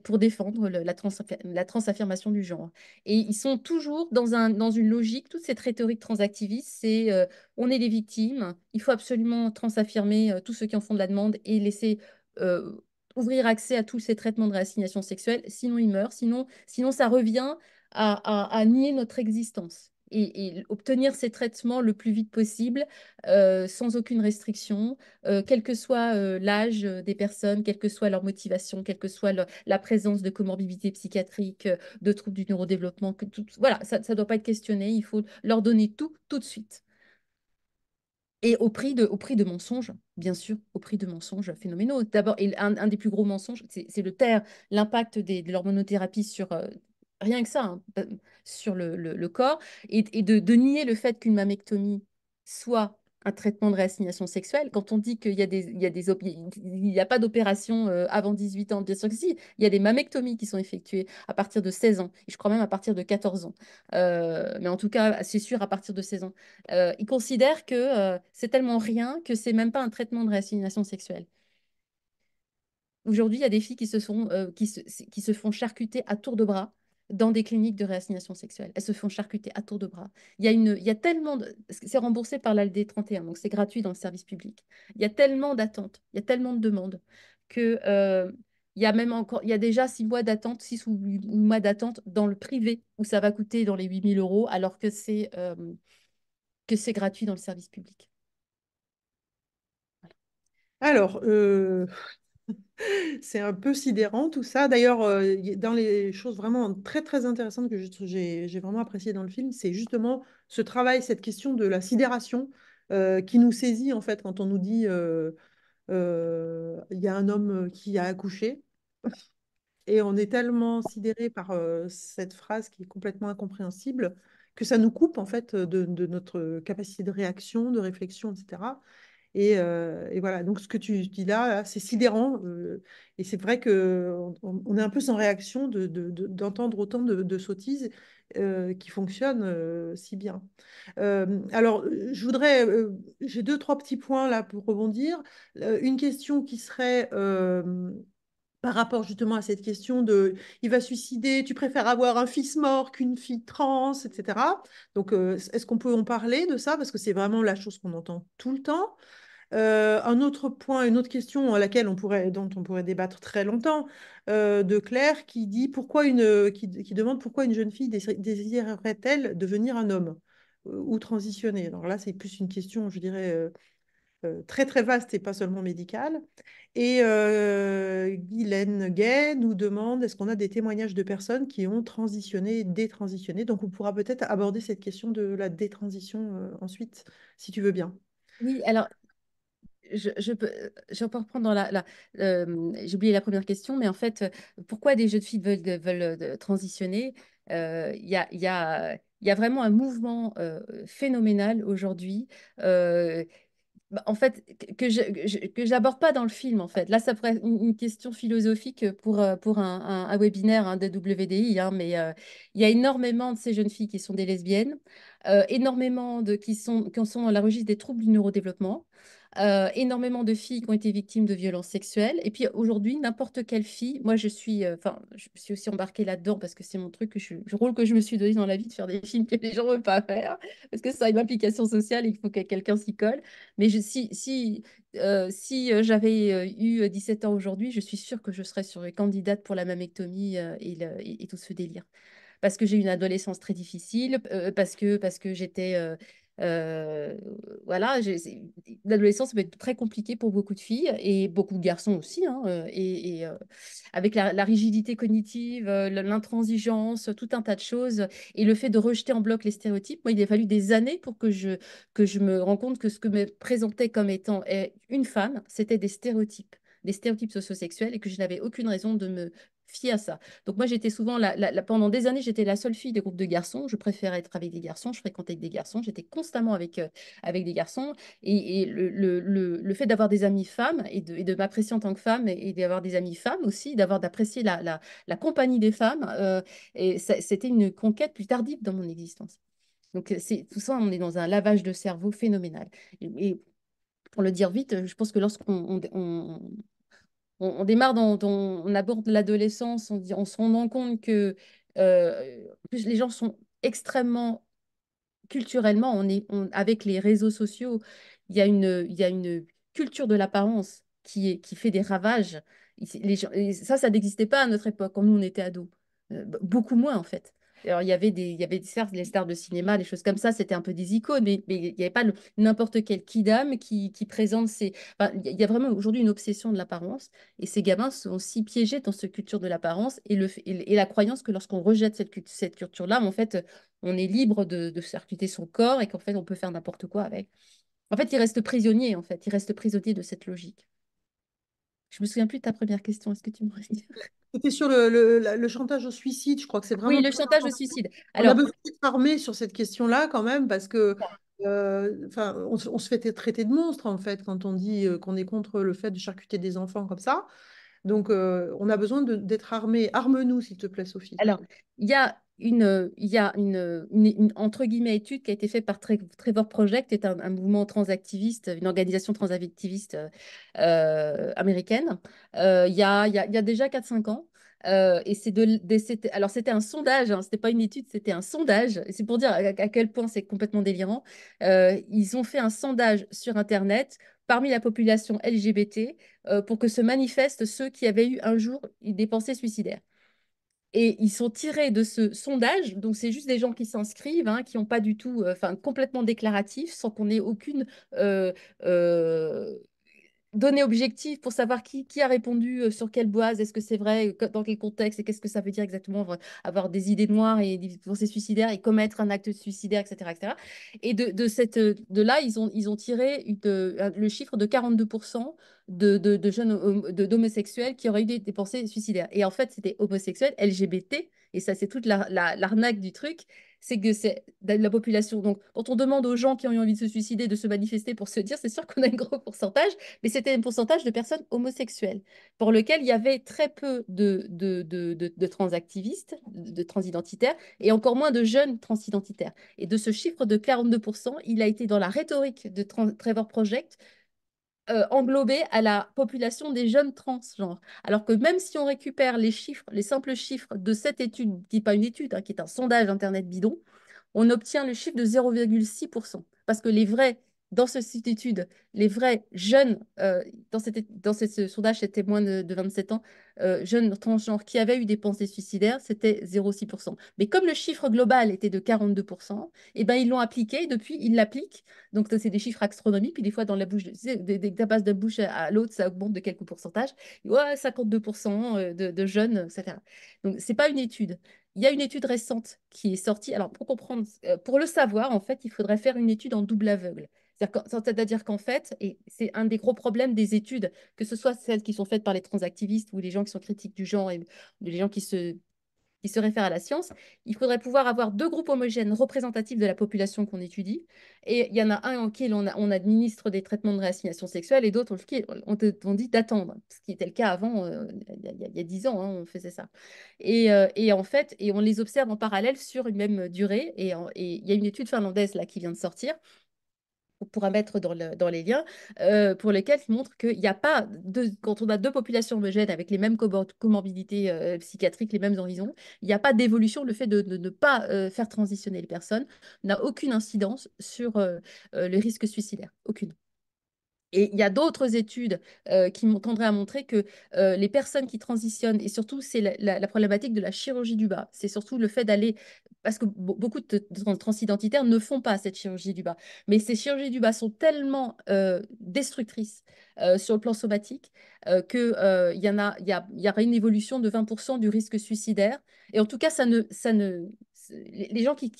Speaker 2: pour défendre la transaffirmation du genre. Et ils sont toujours dans une logique, toute cette rhétorique transactiviste, c'est on est les victimes, il faut absolument transaffirmer tous ceux qui en font de la demande et laisser euh, ouvrir accès à tous ces traitements de réassignation sexuelle, sinon ils meurent, sinon ça revient à nier notre existence. Et obtenir ces traitements le plus vite possible, sans aucune restriction, quel que soit l'âge des personnes, quelle que soit leur motivation, quelle que soit la présence de comorbidités psychiatriques, de troubles du neurodéveloppement, voilà, ça ne doit pas être questionné, il faut leur donner tout de suite. Et au prix de mensonges, bien sûr, au prix de mensonges phénoménaux. D'abord, et un des plus gros mensonges, c'est l'impact de l'hormonothérapie sur, rien que ça, hein, sur le corps, et de nier le fait qu'une mammectomie soit un traitement de réassignation sexuelle. Quand on dit qu'il y a il y a pas d'opération avant 18 ans, bien sûr que si, il y a des mammectomies qui sont effectuées à partir de 16 ans, et je crois même à partir de 14 ans. Mais en tout cas, c'est sûr, à partir de 16 ans. Ils considèrent que c'est tellement rien que c'est même pas un traitement de réassignation sexuelle. Aujourd'hui, il y a des filles qui se font charcuter à tour de bras dans des cliniques de réassignation sexuelle. Elles se font charcuter à tour de bras. Il y a tellement de... C'est remboursé par l'ALD 31, donc c'est gratuit dans le service public. Il y a tellement d'attentes, il y a tellement de demandes que il y a même encore, il y a déjà 6 mois d'attente, 6 ou 8 mois d'attente dans le privé où ça va coûter dans les 8 000 € alors que c'est gratuit dans le service public.
Speaker 1: Alors, c'est un peu sidérant tout ça. D'ailleurs, dans les choses vraiment très très intéressantes que j'ai vraiment appréciées dans le film, c'est justement ce travail, cette question de la sidération qui nous saisit en fait quand on nous dit il y a un homme qui a accouché. Et on est tellement sidéré par cette phrase qui est complètement incompréhensible que ça nous coupe en fait de notre capacité de réaction, de réflexion, etc. Et voilà, donc ce que tu dis là, c'est sidérant. Et c'est vrai qu'on est un peu sans réaction d'entendre autant de sottises qui fonctionnent si bien. Alors, j'ai deux, trois petits points là pour rebondir. Une question qui serait par rapport justement à cette question de il va suicider, tu préfères avoir un fils mort qu'une fille trans, etc. Donc, est-ce qu'on peut en parler de ça? Parce que c'est vraiment la chose qu'on entend tout le temps. Un autre point, une autre question dont on pourrait débattre très longtemps, de Claire qui demande pourquoi une jeune fille désirerait-elle devenir un homme ou transitionner. Alors là, c'est plus une question, je dirais, très très vaste et pas seulement médicale. Et Guylaine Gay nous demande est-ce qu'on a des témoignages de personnes qui ont transitionné, détransitionné. Donc on pourra peut-être aborder cette question de la détransition ensuite, si tu veux bien.
Speaker 2: Oui, alors je peux reprendre j'ai oublié la première question, mais en fait, pourquoi des jeunes filles veulent transitionner? Il y a vraiment un mouvement phénoménal aujourd'hui. En fait, que j'aborde pas dans le film, en fait. Là, ça pourrait être une question philosophique pour un webinaire, de WDI, hein, mais il y a énormément de ces jeunes filles qui sont des lesbiennes, énormément qui sont dans la registre des troubles du neurodéveloppement. Énormément de filles qui ont été victimes de violences sexuelles. Et puis aujourd'hui, n'importe quelle fille, moi je suis aussi embarquée là-dedans parce que c'est mon truc, le rôle que je me suis donné dans la vie de faire des films que les gens ne veulent pas faire, parce que ça a une implication sociale et il faut que quelqu'un s'y colle. Mais si j'avais eu 17 ans aujourd'hui, je suis sûre que je serais sur les candidates pour la mammectomie et tout ce délire parce que j'ai eu une adolescence très difficile, parce que j'étais... euh, voilà, l'adolescence peut être très compliquée pour beaucoup de filles et beaucoup de garçons aussi, hein, avec la rigidité cognitive, l'intransigeance, tout un tas de choses, et le fait de rejeter en bloc les stéréotypes. Moi, il a fallu des années pour que je me rende compte que ce que me présentait comme étant une femme, c'était des stéréotypes sociosexuels, et que je n'avais aucune raison de me fier à ça. Donc moi, j'étais souvent, pendant des années, j'étais la seule fille des groupes de garçons. Je préférais être avec des garçons, je fréquentais avec des garçons, j'étais constamment avec des garçons. Et le fait d'avoir des amies femmes et de m'apprécier en tant que femme et d'avoir des amies femmes aussi, d'apprécier la compagnie des femmes, c'était une conquête plus tardive dans mon existence. Donc tout ça, on est dans un lavage de cerveau phénoménal. Et pour le dire vite, je pense que lorsqu'on on démarre on aborde l'adolescence, on se rend compte que en plus, les gens sont extrêmement culturellement, avec les réseaux sociaux, il y a une culture de l'apparence qui fait des ravages. Et ça n'existait pas à notre époque, quand nous on était ados. Beaucoup moins en fait. Alors, il y avait certes les stars de cinéma, des choses comme ça, c'était un peu des icônes, mais il n'y avait pas n'importe quel kidam qui présente ses. Enfin, il y a vraiment aujourd'hui une obsession de l'apparence, et ces gamins sont aussi piégés dans cette culture de l'apparence et la croyance que lorsqu'on rejette cette culture-là, en fait, on est libre de circuiter son corps et qu'en fait, on peut faire n'importe quoi avec. En fait, il reste prisonnier, en fait. Il reste prisonnier de cette logique. Je me souviens plus de ta première question. Est-ce que tu me redis?
Speaker 1: C'était sur le chantage au suicide. Je crois que c'est
Speaker 2: Oui,
Speaker 1: vraiment
Speaker 2: le
Speaker 1: très
Speaker 2: chantage au
Speaker 1: important.
Speaker 2: suicide.
Speaker 1: On a
Speaker 2: Alors,
Speaker 1: besoin d'être armé sur cette question-là quand même parce que enfin, on se fait traiter de monstre en fait quand on dit qu'on est contre le fait de charcuter des enfants comme ça. Donc on a besoin d'être armé. Arme-nous, s'il te plaît, Sophie.
Speaker 2: alors, il y a entre guillemets, étude qui a été faite par Trevor Project, qui est un mouvement transactiviste, une organisation transactiviste américaine. Il y a déjà 4 5 ans. Et alors, c'était un sondage, hein, c'était pas une étude, c'était un sondage. Et c'est pour dire à quel point c'est complètement délirant. Ils ont fait un sondage sur Internet parmi la population LGBT pour que se manifestent ceux qui avaient eu un jour des pensées suicidaires. Et ils sont tirés de ce sondage, donc c'est juste des gens qui s'inscrivent, hein, qui n'ont pas du tout, enfin complètement déclaratif, sans qu'on ait aucune euh, euh, données objectives pour savoir qui a répondu sur quelle base, est-ce que c'est vrai, dans quel contexte, et qu'est-ce que ça veut dire exactement avoir des idées noires et des pensées suicidaires et commettre un acte suicidaire, etc. etc. Et de là, ils ont tiré le chiffre de 42% de jeunes d'homosexuels qui auraient eu des pensées suicidaires. Et en fait, c'était homosexuels, LGBT, et ça, c'est toute l'arnaque du truc, c'est que c'est de la population. Donc, quand on demande aux gens qui ont eu envie de se suicider de se manifester pour se dire, c'est sûr qu'on a un gros pourcentage, mais c'était un pourcentage de personnes homosexuelles, pour lequel il y avait très peu de transactivistes, de transidentitaires, et encore moins de jeunes transidentitaires. Et de ce chiffre de 42%, il a été dans la rhétorique de Trevor Project englobé à la population des jeunes transgenres. Alors que même si on récupère les chiffres, les simples chiffres de cette étude, qui n'est pas une étude, hein, qui est un sondage Internet bidon, on obtient le chiffre de 0,6%. Parce que dans cette étude, les vrais jeunes, dans ce sondage, c'était moins de 27 ans, jeunes transgenres qui avaient eu des pensées suicidaires, c'était 0,6%. Mais comme le chiffre global était de 42%, eh ben, ils l'ont appliqué, depuis, ils l'appliquent. Donc, ça, c'est des chiffres astronomiques, puis des fois, dans la bouche, dès que tu passes d'une bouche à l'autre, ça augmente de quelques pourcentages. Ouais, 52% de jeunes, etc. Donc, ce n'est pas une étude. Il y a une étude récente qui est sortie. Alors, pour comprendre, pour le savoir, en fait, il faudrait faire une étude en double aveugle. C'est-à-dire qu'en fait, et c'est un des gros problèmes des études, que ce soit celles qui sont faites par les transactivistes ou les gens qui sont critiques du genre et les gens qui se réfèrent à la science, il faudrait pouvoir avoir 2 groupes homogènes représentatifs de la population qu'on étudie. Et il y en a un auquel on administre des traitements de réassignation sexuelle et d'autres auxquels on dit d'attendre, ce qui était le cas avant, il y a 10 ans, hein, on faisait ça. Et en fait, on les observe en parallèle sur une même durée. Et il y a une étude finlandaise là qui vient de sortir, on pourra mettre dans les liens, pour lesquels ils montrent qu'il n'y a pas, quand on a 2 populations homogènes avec les mêmes comorbidités psychiatriques, les mêmes horizons, il n'y a pas d'évolution. Le fait de ne pas faire transitionner les personnes n'a aucune incidence sur le risque suicidaire. Aucune. Et il y a d'autres études qui tendraient à montrer que les personnes qui transitionnent, et surtout c'est la problématique de la chirurgie du bas, c'est surtout le fait d'aller, parce que beaucoup de transidentitaires ne font pas cette chirurgie du bas, mais ces chirurgies du bas sont tellement destructrices sur le plan somatique il y aura une évolution de 20% du risque suicidaire. Et en tout cas, les gens qui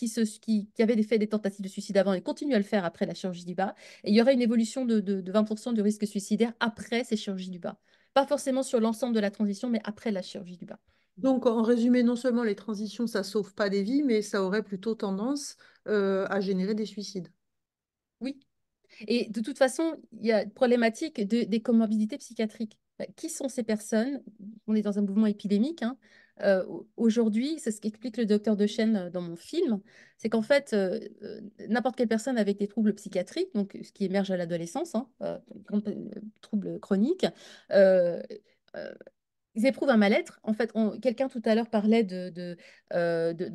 Speaker 2: avaient fait des tentatives de suicide avant et continuent à le faire après la chirurgie du bas, et il y aurait une évolution de 20% du risque suicidaire après ces chirurgies du bas. Pas forcément sur l'ensemble de la transition, mais après la chirurgie du bas.
Speaker 1: Donc, en résumé, non seulement les transitions, ça sauve pas des vies, mais ça aurait plutôt tendance à générer des suicides.
Speaker 2: Oui. Et de toute façon, il y a une problématique des comorbidités psychiatriques. Qui sont ces personnes? On est dans un mouvement épidémique, hein. Aujourd'hui, c'est ce qu'explique le docteur Dechaine dans mon film, c'est qu'en fait, n'importe quelle personne avec des troubles psychiatriques, donc ce qui émerge à l'adolescence, hein, troubles chroniques, euh, euh, ils éprouvent un mal-être. En fait, quelqu'un tout à l'heure parlait de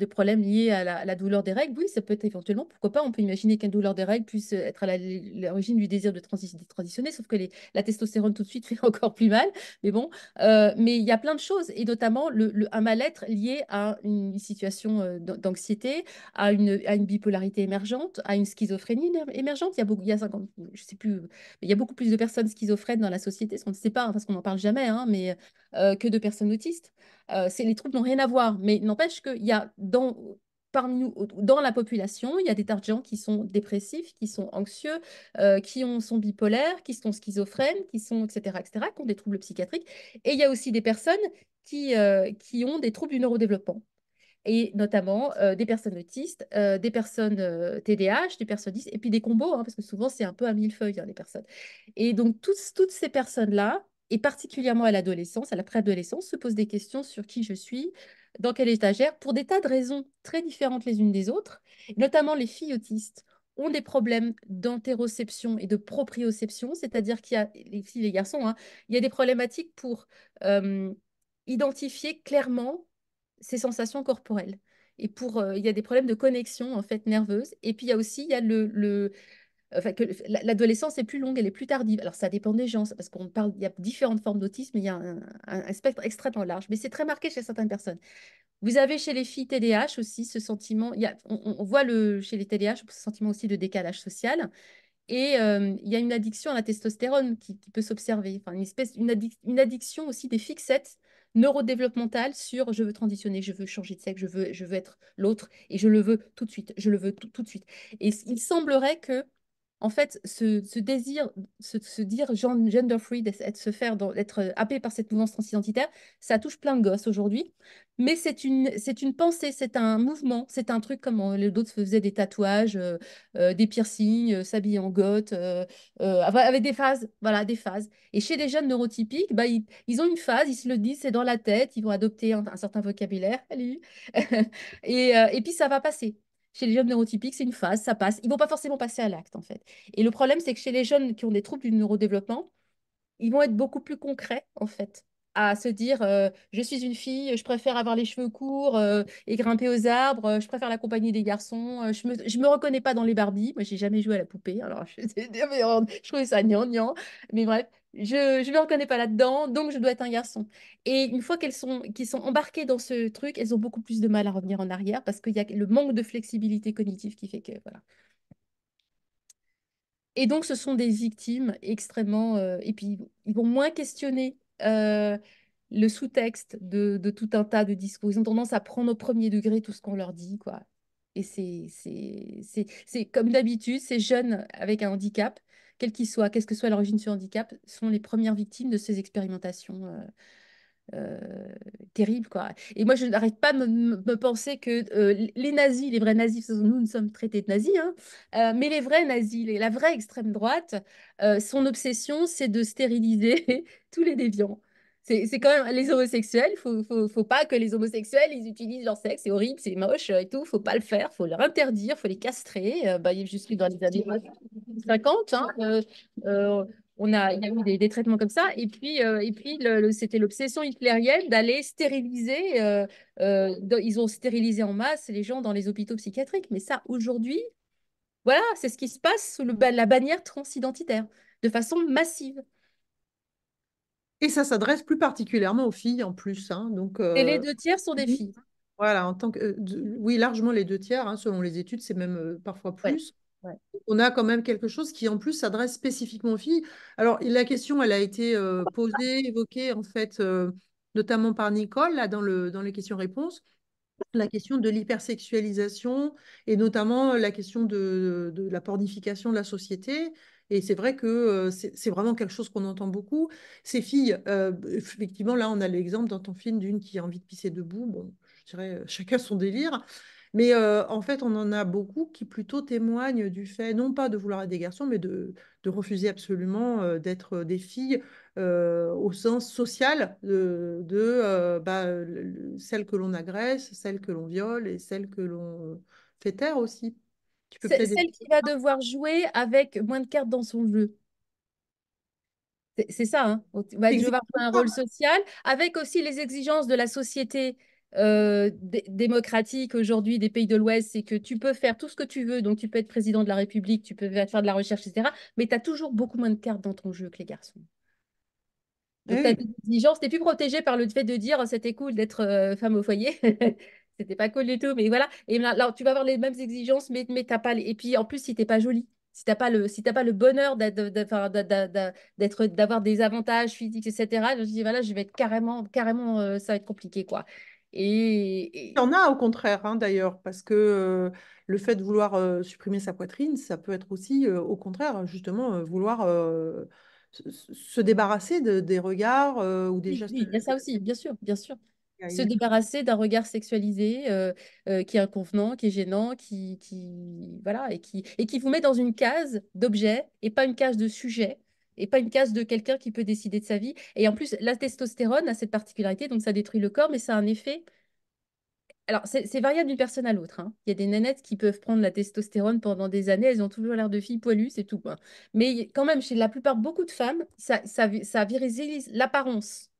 Speaker 2: problèmes liés à la douleur des règles. Oui, ça peut être éventuellement, pourquoi pas, on peut imaginer qu'une douleur des règles puisse être à l'origine du désir de transitionner, sauf que la testostérone tout de suite fait encore plus mal. Mais bon, mais il y a plein de choses, et notamment un mal-être lié à une situation d'anxiété, à une bipolarité émergente, à une schizophrénie émergente. Il y a 50, je sais plus, mais il y a beaucoup plus de personnes schizophrènes dans la société, ce qu'on ne sait pas, hein, parce qu'on n'en parle jamais, hein, mais que de personnes autistes. Les troubles n'ont rien à voir, mais n'empêche qu'il y a parmi nous, dans la population, il y a des tas de gens qui sont dépressifs, qui sont anxieux, sont bipolaires, qui sont schizophrènes, etc., qui ont des troubles psychiatriques. Et il y a aussi des personnes qui ont des troubles du neurodéveloppement, et notamment des personnes autistes, des personnes TDAH, des personnes 10, et puis des combos, hein, parce que souvent c'est un peu un millefeuille, hein, les personnes. Et donc toutes ces personnes-là, et particulièrement à l'adolescence, à la préadolescence, se posent des questions sur qui je suis, dans quelle étagère, pour des tas de raisons très différentes les unes des autres. Notamment les filles autistes ont des problèmes d'interoception et de proprioception, c'est-à-dire qu'il y a, les filles et les garçons, hein, il y a des problématiques pour identifier clairement ses sensations corporelles. Et il y a des problèmes de connexion en fait nerveuse. Et puis il y a enfin, que l'adolescence est plus longue, elle est plus tardive. Alors ça dépend des gens, parce qu'on parle, il y a différentes formes d'autisme, mais il y a un spectre extrêmement large. Mais c'est très marqué chez certaines personnes. Vous avez chez les filles TDAH aussi ce sentiment. On voit chez les TDAH ce sentiment aussi de décalage social. Et il y a une addiction à la testostérone qui peut s'observer. Enfin, une addiction aussi des fixettes neurodéveloppementales sur je veux transitionner, je veux changer de sexe, je veux être l'autre, et je le veux tout de suite, je le veux tout de suite. Et il semblerait que, en fait, ce désir, se dire gender free, d'être happé par cette mouvance transidentitaire, ça touche plein de gosses aujourd'hui. Mais c'est une pensée, c'est un mouvement, c'est un truc comme d'autres faisaient des tatouages, des piercings, s'habiller en goth, avec des phases, voilà, des phases. Et chez les jeunes neurotypiques, bah, ils ont une phase, ils se le disent, c'est dans la tête, ils vont adopter un certain vocabulaire, salut. Et puis ça va passer. Chez les jeunes neurotypiques, c'est une phase, ça passe. Ils vont pas forcément passer à l'acte, en fait. Et le problème, c'est que chez les jeunes qui ont des troubles du neurodéveloppement, ils vont être beaucoup plus concrets, en fait, à se dire je suis une fille, je préfère avoir les cheveux courts et grimper aux arbres, je préfère la compagnie des garçons, je me reconnais pas dans les Barbies. Moi, j'ai jamais joué à la poupée, alors je trouvais ça gnangnan, mais bref, je me reconnais pas là-dedans, donc je dois être un garçon. Et une fois qu'ils sont embarquées dans ce truc, elles ont beaucoup plus de mal à revenir en arrière, parce qu'il y a le manque de flexibilité cognitive qui fait que, voilà. Et donc, ce sont des victimes extrêmement... et puis, ils vont moins questionner le sous-texte de tout un tas de discours. Ils ont tendance à prendre au premier degré tout ce qu'on leur dit, quoi. Et c'est comme d'habitude, ces jeunes avec un handicap, quel qu'il soit, qu'est-ce que soit l'origine de ce handicap, sont les premières victimes de ces expérimentations euh, terrible, quoi. Et moi, je n'arrête pas de me penser que les nazis, les vrais nazis, parce que nous sommes traités de nazis, hein, mais les vrais nazis, la vraie extrême droite, son obsession, c'est de stériliser tous les déviants. C'est quand même les homosexuels, faut pas que les homosexuels ils utilisent leur sexe, c'est horrible, c'est moche et tout, faut pas le faire, faut leur interdire, faut les castrer. Bah, il y a juste dans les années 50, hein, il y a eu des traitements comme ça, et puis c'était l'obsession hitlérienne d'aller stériliser. Ils ont stérilisé en masse les gens dans les hôpitaux psychiatriques. Mais ça, aujourd'hui, voilà, c'est ce qui se passe sous la bannière transidentitaire, de façon massive.
Speaker 1: Et ça s'adresse plus particulièrement aux filles en plus, hein. Donc,
Speaker 2: Et les 2 tiers sont des filles.
Speaker 1: voilà, en tant que, oui, largement les 2 tiers, hein, selon les études, c'est même parfois
Speaker 2: Ouais.
Speaker 1: plus.
Speaker 2: Ouais.
Speaker 1: On a quand même quelque chose qui en plus s'adresse spécifiquement aux filles. Alors, la question, elle a été posée, évoquée en fait, notamment par Nicole, là, dans les questions-réponses, la question de l'hypersexualisation et notamment la question de la pornification de la société. Et c'est vrai que c'est vraiment quelque chose qu'on entend beaucoup. Ces filles, effectivement, là, on a l'exemple dans ton film d'une qui a envie de pisser debout. Bon, je dirais chacun son délire. Mais en fait, on en a beaucoup qui plutôt témoignent du fait, non pas de vouloir être des garçons, mais de refuser absolument d'être des filles au sens social celles que l'on agresse, celles que l'on viole et celles que l'on fait taire aussi. Tu peux plaider.
Speaker 2: Celle qui va devoir jouer avec moins de cartes dans son jeu. C'est ça, hein. Tu vas devoir jouer un rôle social, avec aussi les exigences de la société démocratique aujourd'hui des pays de l'Ouest, c'est que tu peux faire tout ce que tu veux, donc tu peux être président de la République, tu peux faire de la recherche, etc. Mais tu as toujours beaucoup moins de cartes dans ton jeu que les garçons. Donc, tu as
Speaker 1: Oui.
Speaker 2: des exigences, tu n'es plus protégé par le fait de dire oh, c'était cool d'être femme au foyer. C'était pas cool du tout, mais voilà. Et là, tu vas avoir les mêmes exigences, mais t'as pas Et puis en plus, si t'es pas jolie, si t'as pas le bonheur d'avoir des avantages physiques, etc., je dis voilà, je vais être carrément, ça va être compliqué, quoi.
Speaker 1: Il y en a au contraire, hein, d'ailleurs, parce que le fait de vouloir supprimer sa poitrine, ça peut être aussi, au contraire, justement, vouloir se débarrasser des regards ou des
Speaker 2: Oui,
Speaker 1: gestes.
Speaker 2: oui, il y a ça aussi, bien sûr, bien sûr.
Speaker 1: Il
Speaker 2: Se
Speaker 1: y a tout.
Speaker 2: débarrasser d'un regard sexualisé qui est inconvenant, qui est gênant, voilà, et qui vous met dans une case d'objet et pas une case de sujet et pas une case de quelqu'un qui peut décider de sa vie. Et en plus, la testostérone a cette particularité, donc ça détruit le corps, mais ça a un effet. Alors, c'est variable d'une personne à l'autre, hein. Il y a des nénettes qui peuvent prendre la testostérone pendant des années, elles ont toujours l'air de filles poilues, c'est tout, quoi. Mais quand même, chez la plupart, beaucoup de femmes, ça virilise l'apparence,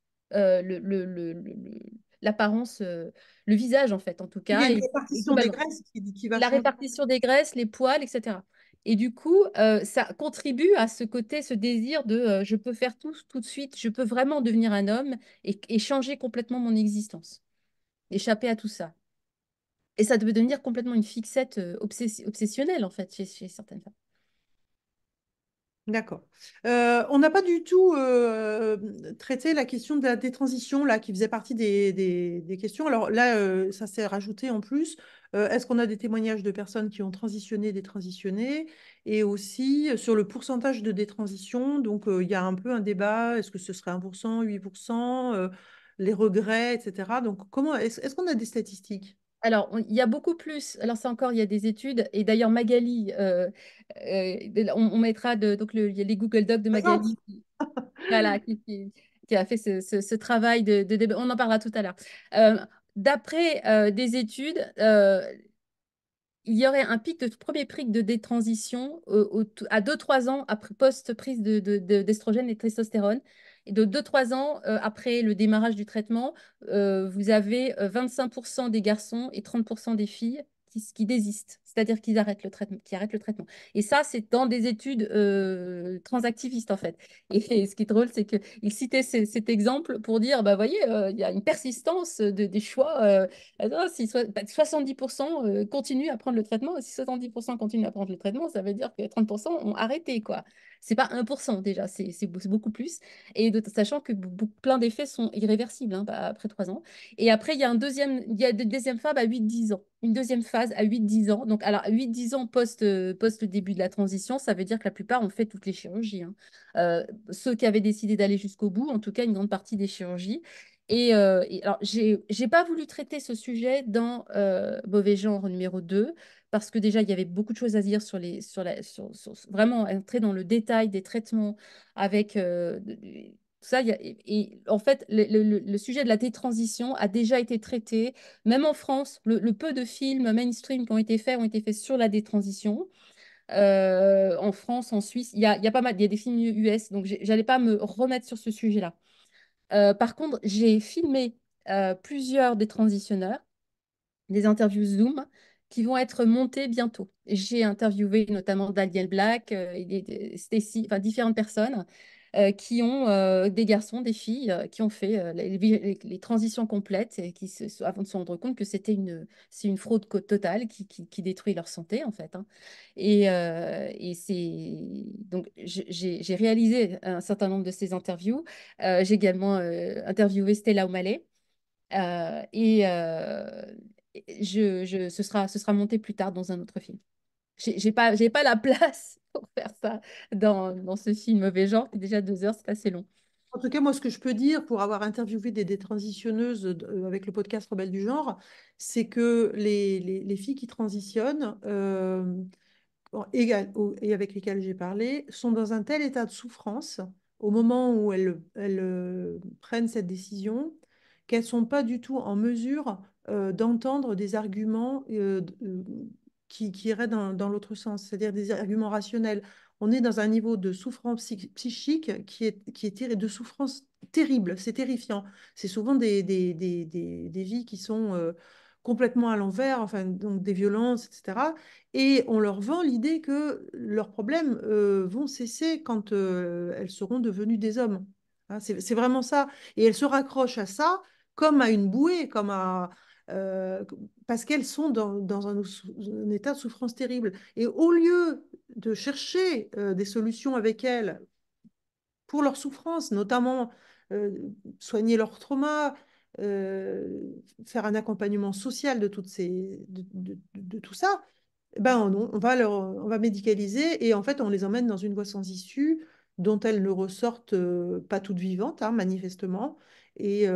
Speaker 2: l'apparence, le visage, en fait, en tout
Speaker 1: Il y a
Speaker 2: cas,
Speaker 1: une
Speaker 2: et
Speaker 1: répartition des
Speaker 2: globalement.
Speaker 1: graisses qui va
Speaker 2: La
Speaker 1: changer.
Speaker 2: répartition des graisses, les poils, etc. Et du coup, ça contribue à ce côté, ce désir de je peux faire tout de suite, je peux vraiment devenir un homme et changer complètement mon existence, échapper à tout ça. Et ça devait devenir complètement une fixette obsessionnelle, en fait, chez certaines femmes.
Speaker 1: D'accord. On n'a pas du tout traité la question des transitions là, qui faisait partie des questions. Alors là, ça s'est rajouté en plus. Est-ce qu'on a des témoignages de personnes qui ont transitionné, détransitionné, et aussi sur le pourcentage de détransition. Donc, il y a un peu un débat. Est-ce que ce serait 1%, 8%, les regrets, etc. Donc, est-ce qu'on a des statistiques?
Speaker 2: Alors, il y a beaucoup plus. Alors, ça encore, il y a des études. Et d'ailleurs, Magali, on mettra il y a les Google Docs de
Speaker 1: Présente.
Speaker 2: Magali, voilà, qui a fait ce travail de débat. On en parlera tout à l'heure. D'après des études, il y aurait un premier pic de détransition à 2-3 ans après post-prise d'estrogène et de testostérone. Et de 2-3 ans après le démarrage du traitement, vous avez 25% des garçons et 30% des filles qui désistent, c'est-à-dire qu'ils arrêtent le traitement, qui arrêtent le traitement. Et ça, c'est dans des études transactivistes, en fait. Et ce qui est drôle, c'est qu'il citait cet exemple pour dire, bah, voyez, il y a une persistance des choix. Si 70% continuent à prendre le traitement, si 70% continuent à prendre le traitement, ça veut dire que 30% ont arrêté, quoi. C'est pas 1% déjà, c'est beaucoup plus. Et sachant que plein d'effets sont irréversibles, hein, après 3 ans. Et après, il y a une deuxième phase à 8-10 ans. Une deuxième phase à 8-10 ans. Donc, alors, 8-10 ans post le début de la transition, ça veut dire que la plupart ont fait toutes les chirurgies, hein. Ceux qui avaient décidé d'aller jusqu'au bout, en tout cas, une grande partie des chirurgies. Alors, j'ai pas voulu traiter ce sujet dans Mauvais genre numéro 2 parce que déjà, il y avait beaucoup de choses à dire vraiment entrer dans le détail des traitements avec tout ça. Et en fait, le sujet de la détransition a déjà été traité, même en France. Le peu de films mainstream qui ont été faits sur la détransition. En France, en Suisse, il y a pas mal, il y a des films US, donc j'allais pas me remettre sur ce sujet-là. Par contre, j'ai filmé plusieurs des transitionneurs, des interviews Zoom qui vont être montées bientôt. J'ai interviewé notamment Daniel Black et Stacy, enfin différentes personnes qui ont des garçons, des filles qui ont fait les transitions complètes et avant de se rendre compte que c'est une fraude totale qui détruit leur santé en fait. Hein. Et donc j'ai réalisé un certain nombre de ces interviews. J'ai également interviewé Stella O'Malley. Euh, et euh, ce sera monté plus tard dans un autre film. J'ai pas la place pour faire ça dans ce film mauvais genre, qui est déjà 2 heures, c'est assez long.
Speaker 1: En tout cas, moi, ce que je peux dire pour avoir interviewé des transitionneuses avec le podcast Rebelles du genre, c'est que les filles qui transitionnent, et avec lesquelles j'ai parlé, sont dans un tel état de souffrance au moment où elles prennent cette décision qu'elles ne sont pas du tout en mesure d'entendre des arguments qui iraient dans l'autre sens, c'est-à-dire des arguments rationnels. On est dans un niveau de souffrance psychique de souffrance terrible, c'est terrifiant. C'est souvent des vies qui sont complètement à l'envers, enfin, donc des violences, etc. Et on leur vend l'idée que leurs problèmes vont cesser quand elles seront devenues des hommes. Hein, c'est vraiment ça. Et elles se raccrochent à ça comme à une bouée, euh, parce qu'elles sont dans un état de souffrance terrible. Et au lieu de chercher des solutions avec elles pour leur souffrance, notamment euh, soigner leur trauma, faire un accompagnement social de, de tout ça, ben on va médicaliser et en fait on les emmène dans une voie sans issue dont elles ne ressortent pas toutes vivantes, hein, manifestement, et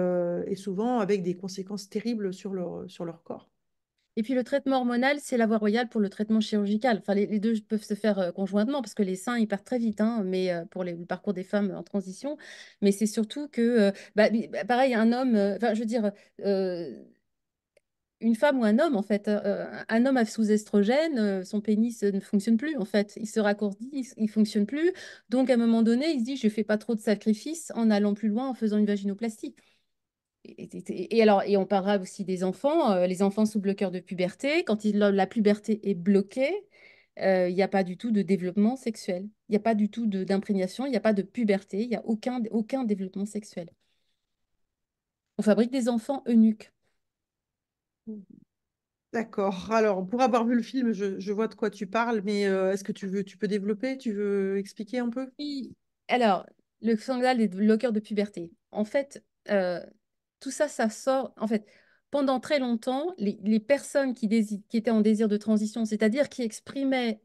Speaker 1: souvent avec des conséquences terribles sur leur corps.
Speaker 2: Et puis le traitement hormonal, c'est la voie royale pour le traitement chirurgical. Enfin, les deux peuvent se faire conjointement parce que les seins, ils partent très vite, hein, mais pour le parcours des femmes en transition. Mais c'est surtout que, pareil, un homme, enfin, je veux dire, euh, une femme ou un homme, en fait, un homme sous estrogène, son pénis ne fonctionne plus, en fait. Il se raccourdit, il ne fonctionne plus. Donc, à un moment donné, il se dit, je ne fais pas trop de sacrifices en allant plus loin, en faisant une vaginoplastie. Et on parlera aussi des enfants, les enfants sous bloqueur de puberté. Quand la puberté est bloquée, il n'y a pas du tout de développement sexuel. Il n'y a pas du tout d'imprégnation, il n'y a pas de puberté, il n'y a aucun développement sexuel. On fabrique des enfants eunuques.
Speaker 1: D'accord. Alors, pour avoir vu le film, je vois de quoi tu parles, mais est-ce que tu peux développer? Tu veux expliquer un peu?
Speaker 2: Oui. Alors, le scandale des bloqueurs de puberté. En fait, tout ça, ça sort. En fait, pendant très longtemps, les personnes qui étaient en désir de transition, c'est-à-dire qui exprimaient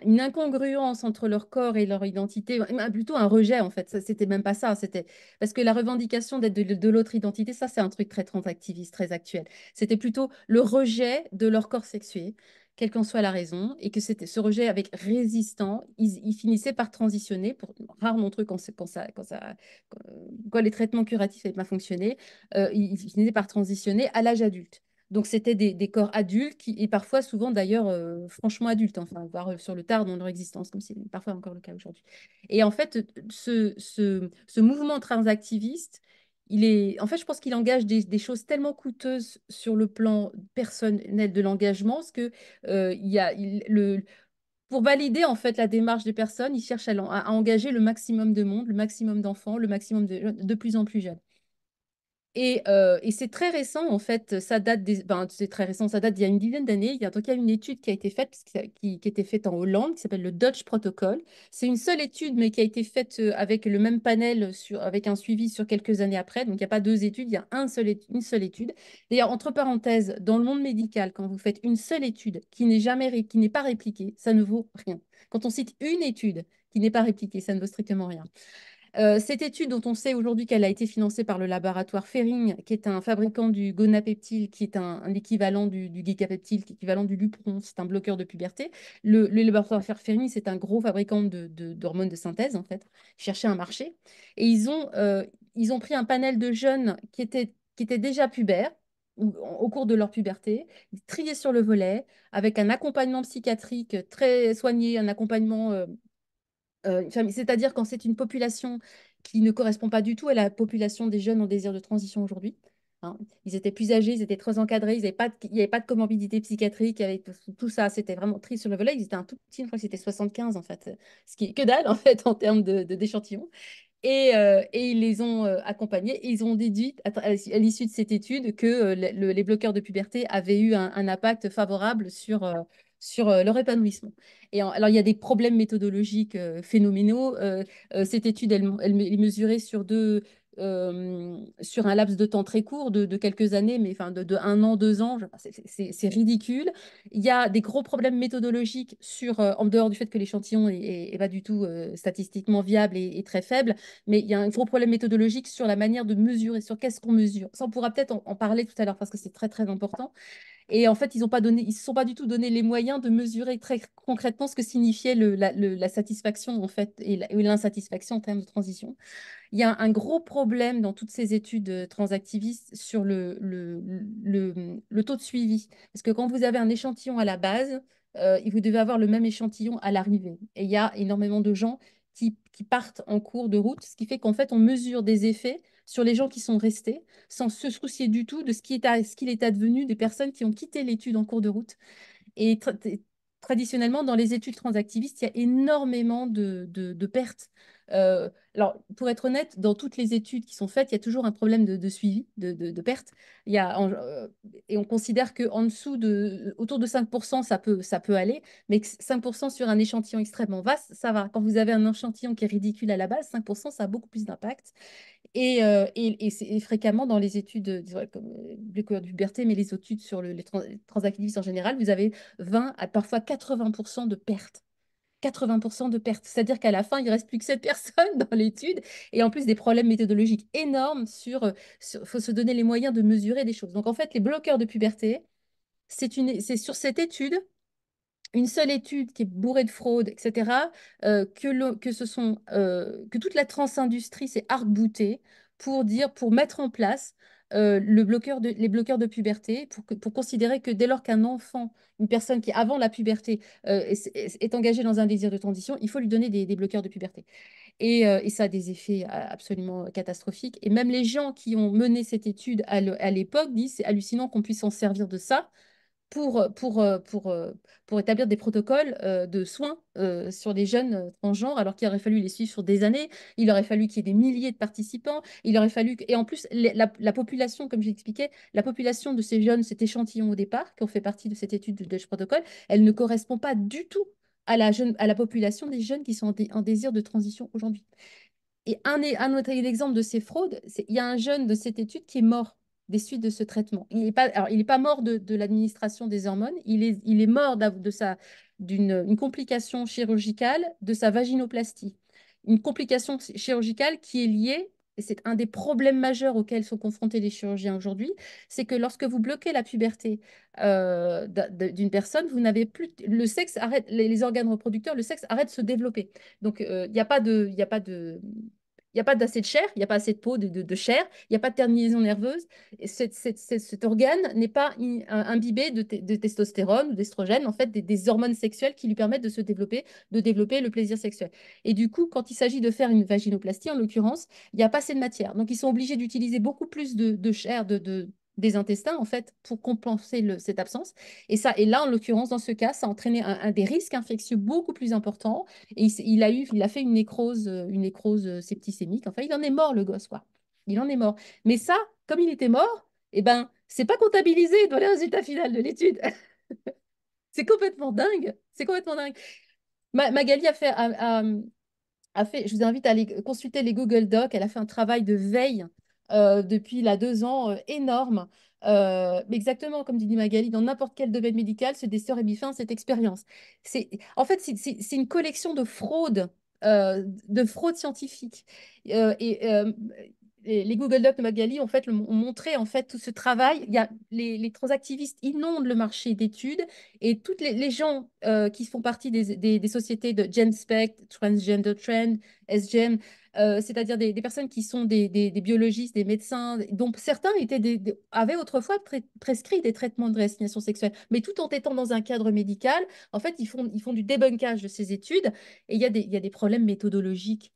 Speaker 2: une incongruence entre leur corps et leur identité, plutôt un rejet en fait, c'était même pas ça, c'était parce que la revendication d'être de l'autre identité, ça c'est un truc très transactiviste, très actuel. C'était plutôt le rejet de leur corps sexué, quelle qu'en soit la raison, et que c'était ce rejet avec résistant, ils finissaient par transitionner, pour rare d'entre eux quand les traitements curatifs n'avaient pas fonctionné, ils finissaient par transitionner à l'âge adulte. Donc, c'était des corps adultes et parfois, souvent d'ailleurs, franchement adultes, enfin, voire sur le tard dans leur existence, comme c'est parfois encore le cas aujourd'hui. Et en fait, ce mouvement transactiviste, en fait, je pense qu'il engage des choses tellement coûteuses sur le plan personnel de l'engagement, parce que il y a pour valider en fait la démarche des personnes, ils cherchent à engager le maximum de monde, le maximum d'enfants, le maximum de plus en plus jeunes. Et c'est très récent, en fait, c'est très récent, ça date d'il y a une dizaine d'années. Il y a en tout cas une étude qui a été faite, qui était faite en Hollande, qui s'appelle le Dutch Protocol. C'est une seule étude, mais qui a été faite avec le même panel, avec un suivi sur quelques années après. Donc, il n'y a pas deux études, il y a une seule étude. D'ailleurs, entre parenthèses, dans le monde médical, quand vous faites une seule étude qui n'est pas répliquée, ça ne vaut rien. Quand on cite une étude qui n'est pas répliquée, ça ne vaut strictement rien. Cette étude dont on sait aujourd'hui qu'elle a été financée par le laboratoire Ferring, qui est un fabricant du gonapeptile, qui est un équivalent du gicapeptile, qui est équivalent du Lupron, c'est un bloqueur de puberté. Le laboratoire Ferring, c'est un gros fabricant d'hormones de synthèse, en fait. Ils cherchaient un marché. Et ils ont pris un panel de jeunes qui étaient déjà pubères, au cours de leur puberté, triés sur le volet, avec un accompagnement psychiatrique très soigné, un accompagnement c'est-à-dire quand c'est une population qui ne correspond pas du tout à la population des jeunes en désir de transition aujourd'hui. Hein. Ils étaient plus âgés, ils étaient très encadrés, il n'y avait pas de comorbidité psychiatrique, il y avait tout ça, c'était vraiment triste sur le volet. Ils étaient un tout petit, je crois que c'était 75 en fait, ce qui est que dalle en fait en termes d'échantillons. Et ils les ont accompagnés et ils ont déduit à l'issue de cette étude que les bloqueurs de puberté avaient eu un impact favorable sur leur épanouissement. Alors, il y a des problèmes méthodologiques phénoménaux. Cette étude, elle est mesurée sur un laps de temps très court, de quelques années, mais enfin de 1 an, 2 ans. C'est ridicule. Il y a des gros problèmes méthodologiques en dehors du fait que l'échantillon n'est pas du tout statistiquement viable et très faible, mais il y a un gros problème méthodologique sur la manière de mesurer, sur qu'est-ce qu'on mesure. Ça, on pourra peut-être en parler tout à l'heure parce que c'est très, très important. Et en fait, ils ne se sont pas du tout donné les moyens de mesurer très concrètement ce que signifiait la satisfaction en fait, et l'insatisfaction en termes de transition. Il y a un gros problème dans toutes ces études transactivistes sur le taux de suivi. Parce que quand vous avez un échantillon à la base, vous devez avoir le même échantillon à l'arrivée. Et il y a énormément de gens qui partent en cours de route, ce qui fait qu'en fait, on mesure des effets sur les gens qui sont restés, sans se soucier du tout de ce qu'il est advenu des personnes qui ont quitté l'étude en cours de route. Et traditionnellement, dans les études transactivistes, il y a énormément de pertes. Alors, pour être honnête, dans toutes les études qui sont faites, il y a toujours un problème de suivi, de pertes. Et on considère qu'en dessous autour de 5%, ça peut aller, mais que 5% sur un échantillon extrêmement vaste, ça va. Quand vous avez un échantillon qui est ridicule à la base, 5%, ça a beaucoup plus d'impact. Et c'est fréquemment dans les études, comme le cours de puberté, mais les études sur les transactivistes en général, vous avez 20 à parfois 80% de pertes. 80% de pertes. C'est-à-dire qu'à la fin, il ne reste plus que 7 personnes dans l'étude et en plus des problèmes méthodologiques énormes il faut se donner les moyens de mesurer des choses. Donc en fait, les bloqueurs de puberté, c'est sur cette étude une seule étude qui est bourrée de fraude, etc., que toute la transindustrie s'est arc-boutée pour mettre en place les bloqueurs de puberté, pour considérer que dès lors qu'un enfant, une personne qui, avant la puberté, est engagée dans un désir de transition, il faut lui donner des bloqueurs de puberté. Et ça a des effets absolument catastrophiques. Et même les gens qui ont mené cette étude à l'époque disent c'est hallucinant qu'on puisse s'en servir de ça pour, pour, euh, pour, euh, pour établir des protocoles de soins sur les jeunes transgenres, alors qu'il aurait fallu les suivre sur des années, il aurait fallu qu'il y ait des milliers de participants, il aurait fallu et en plus, la population, comme j'expliquais, la population de ces jeunes, cet échantillon au départ, qui ont fait partie de cette étude de Dutch Protocol, elle ne correspond pas du tout à la population des jeunes qui sont en désir de transition aujourd'hui. Et un autre exemple de ces fraudes, il y a un jeune de cette étude qui est mort des suites de ce traitement. Il est pas mort de l'administration des hormones, il est mort d'une complication chirurgicale de sa vaginoplastie. Une complication chirurgicale qui est liée, et c'est un des problèmes majeurs auxquels sont confrontés les chirurgiens aujourd'hui, c'est que lorsque vous bloquez la puberté d'une personne, vous n'avez plus, le sexe arrête, les organes reproducteurs, le sexe arrête de se développer. Donc, il n'y a pas de, il y a pas de, il n'y a pas assez de chair, il n'y a pas assez de peau, de chair, il n'y a pas de terminaison nerveuse. Et cet organe n'est pas imbibé de testostérone ou d'estrogène, en fait, des hormones sexuelles qui lui permettent de développer le plaisir sexuel. Et du coup, quand il s'agit de faire une vaginoplastie, en l'occurrence, il n'y a pas assez de matière. Donc, ils sont obligés d'utiliser beaucoup plus de chair, des intestins, en fait, pour compenser cette absence. Et là, en l'occurrence, dans ce cas, ça a entraîné des risques infectieux beaucoup plus importants. Et il a fait une nécrose septicémique. Enfin, il en est mort, le gosse, quoi. Il en est mort. Mais ça, comme il était mort, eh ben, c'est pas comptabilisé dans les résultats finaux de l'étude. C'est complètement dingue. C'est complètement dingue. Magali je vous invite à aller consulter les Google Docs. Elle a fait un travail de veille depuis 2 ans énorme. Mais exactement comme dit Magali, dans n'importe quel domaine médical, ce des sœurs et Biffin, cette expérience. En fait, c'est une collection de fraudes de fraude scientifique. Les Google Docs de Magali en fait, ont montré en fait, tout ce travail. Il y a, les transactivistes inondent le marché d'études et tous les gens qui font partie des sociétés de GenSpect, Transgender Trend, SGEM, c'est-à-dire des personnes qui sont des biologistes, des médecins, dont certains avaient autrefois prescrit des traitements de réassignation sexuelle, mais tout en étant dans un cadre médical, en fait, ils font du débunkage de ces études et il y a des problèmes méthodologiques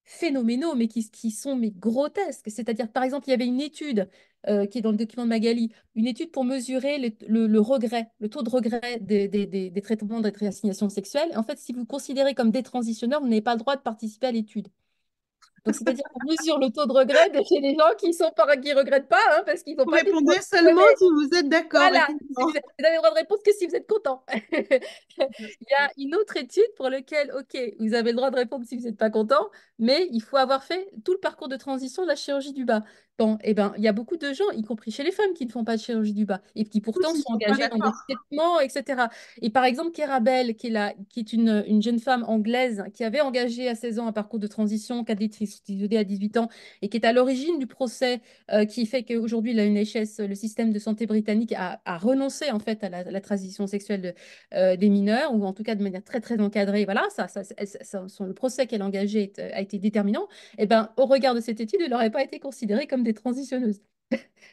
Speaker 2: phénoménaux, mais qui sont mais grotesques. C'est-à-dire, par exemple, il y avait une étude qui est dans le document de Magali, une étude pour mesurer le regret, le taux de regret des traitements de réassignation sexuelle. En fait, si vous considérez comme détransitionneur, vous n'avez pas le droit de participer à l'étude. Donc, c'est-à-dire qu'on mesure le taux de regret chez les gens qui ne regrettent pas, hein, parce qu'ils n'ont
Speaker 1: Vous
Speaker 2: pas
Speaker 1: répondez seulement si vous êtes d'accord.
Speaker 2: voilà,
Speaker 1: effectivement.
Speaker 2: vous n'avez le droit de répondre que si vous êtes content. Il y a une autre étude pour laquelle, OK, vous avez le droit de répondre si vous n'êtes pas content, mais il faut avoir fait tout le parcours de transition de la chirurgie du bas. Bon, eh ben, il y a beaucoup de gens, y compris chez les femmes, qui ne font pas de chirurgie du bas et qui pourtant
Speaker 1: Tous, ils
Speaker 2: sont
Speaker 1: sont pas
Speaker 2: engagés dans des
Speaker 1: d'accord.
Speaker 2: traitements, etc. Et par exemple, Kera Bell, qui est une jeune femme anglaise qui avait engagé à 16 ans un parcours de transition, cadétrisée à 18 ans, et qui est à l'origine du procès qui fait qu'aujourd'hui, la NHS, le système de santé britannique, a renoncé en fait à la transition sexuelle des mineurs, ou en tout cas de manière très très encadrée. Voilà, le procès qu'elle a engagé a été déterminant. Et ben, au regard de cette étude, elle n'aurait pas été considérée comme des transitionneuses.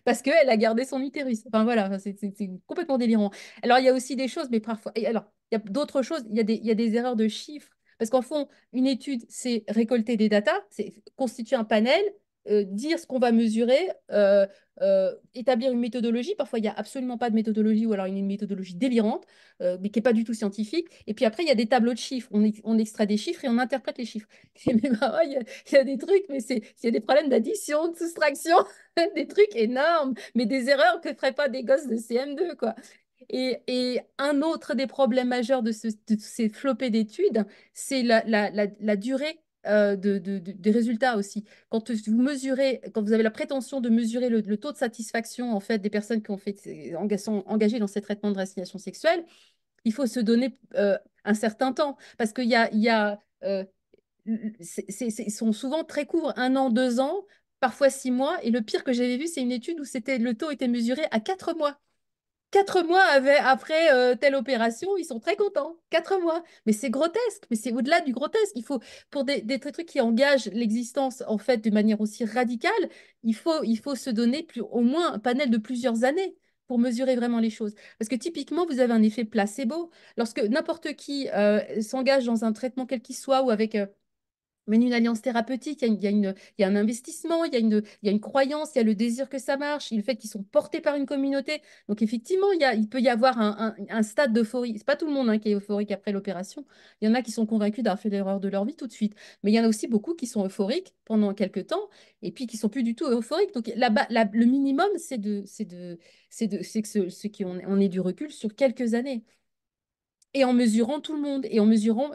Speaker 2: Parce qu'elle a gardé son utérus. Enfin voilà, c'est complètement délirant. Alors il y a aussi des choses, mais parfois. Et alors, il y a d'autres choses, il y a des erreurs de chiffres. Parce qu'en fond, une étude, c'est récolter des datas, c'est constituer un panel, dire ce qu'on va mesurer, établir une méthodologie. Parfois, il n'y a absolument pas de méthodologie ou alors une méthodologie délirante, mais qui n'est pas du tout scientifique. Et puis après, il y a des tableaux de chiffres. On extrait des chiffres et on interprète les chiffres. Et mais bah, il y a des trucs, mais il y a des problèmes d'addition, de soustraction, des trucs énormes, mais des erreurs que ne feraient pas des gosses de CM2, quoi. Et un autre des problèmes majeurs de ces flopées d'études, c'est la durée des résultats aussi. Quand vous mesurez, quand vous avez la prétention de mesurer le taux de satisfaction en fait des personnes qui sont engagées dans ces traitements de réassignation sexuelle, il faut se donner un certain temps parce qu'il y a ils sont souvent très courts, 1 an, 2 ans, parfois 6 mois. Et le pire que j'avais vu, c'est une étude où le taux était mesuré à 4 mois. 4 mois après telle opération, ils sont très contents. 4 mois. Mais c'est grotesque, mais c'est au-delà du grotesque. Il faut, pour des trucs qui engagent l'existence, en fait, de manière aussi radicale, il faut se donner au moins un panel de plusieurs années pour mesurer vraiment les choses. Parce que typiquement, vous avez un effet placebo. Lorsque n'importe qui s'engage dans un traitement quel qu'il soit ou avec une alliance thérapeutique, il y a un investissement, il y a une croyance, il y a le désir que ça marche, le fait qu'ils sont portés par une communauté. Donc effectivement, il peut y avoir un stade d'euphorie. C'est pas tout le monde hein, qui est euphorique après l'opération. Il y en a qui sont convaincus d'avoir fait l'erreur de leur vie tout de suite. Mais il y en a aussi beaucoup qui sont euphoriques pendant quelques temps et puis qui sont plus du tout euphoriques. Donc là-bas, le minimum, c'est que ceux qui on ait du recul sur quelques années. Et en mesurant tout le monde, et en mesurant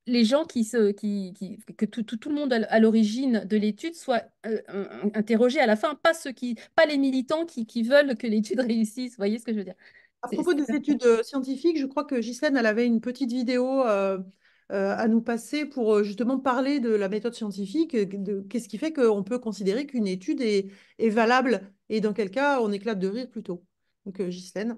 Speaker 2: les gens que tout le monde à l'origine de l'étude soit interrogé à la fin, pas les militants qui veulent que l'étude réussisse. Vous voyez ce que je veux dire?
Speaker 1: À propos des études scientifiques, je crois que Ghislaine, elle avait une petite vidéo à nous passer pour justement parler de la méthode scientifique, de qu'est-ce qui fait qu'on peut considérer qu'une étude est valable et dans quel cas on éclate de rire plutôt. Donc, Ghislaine.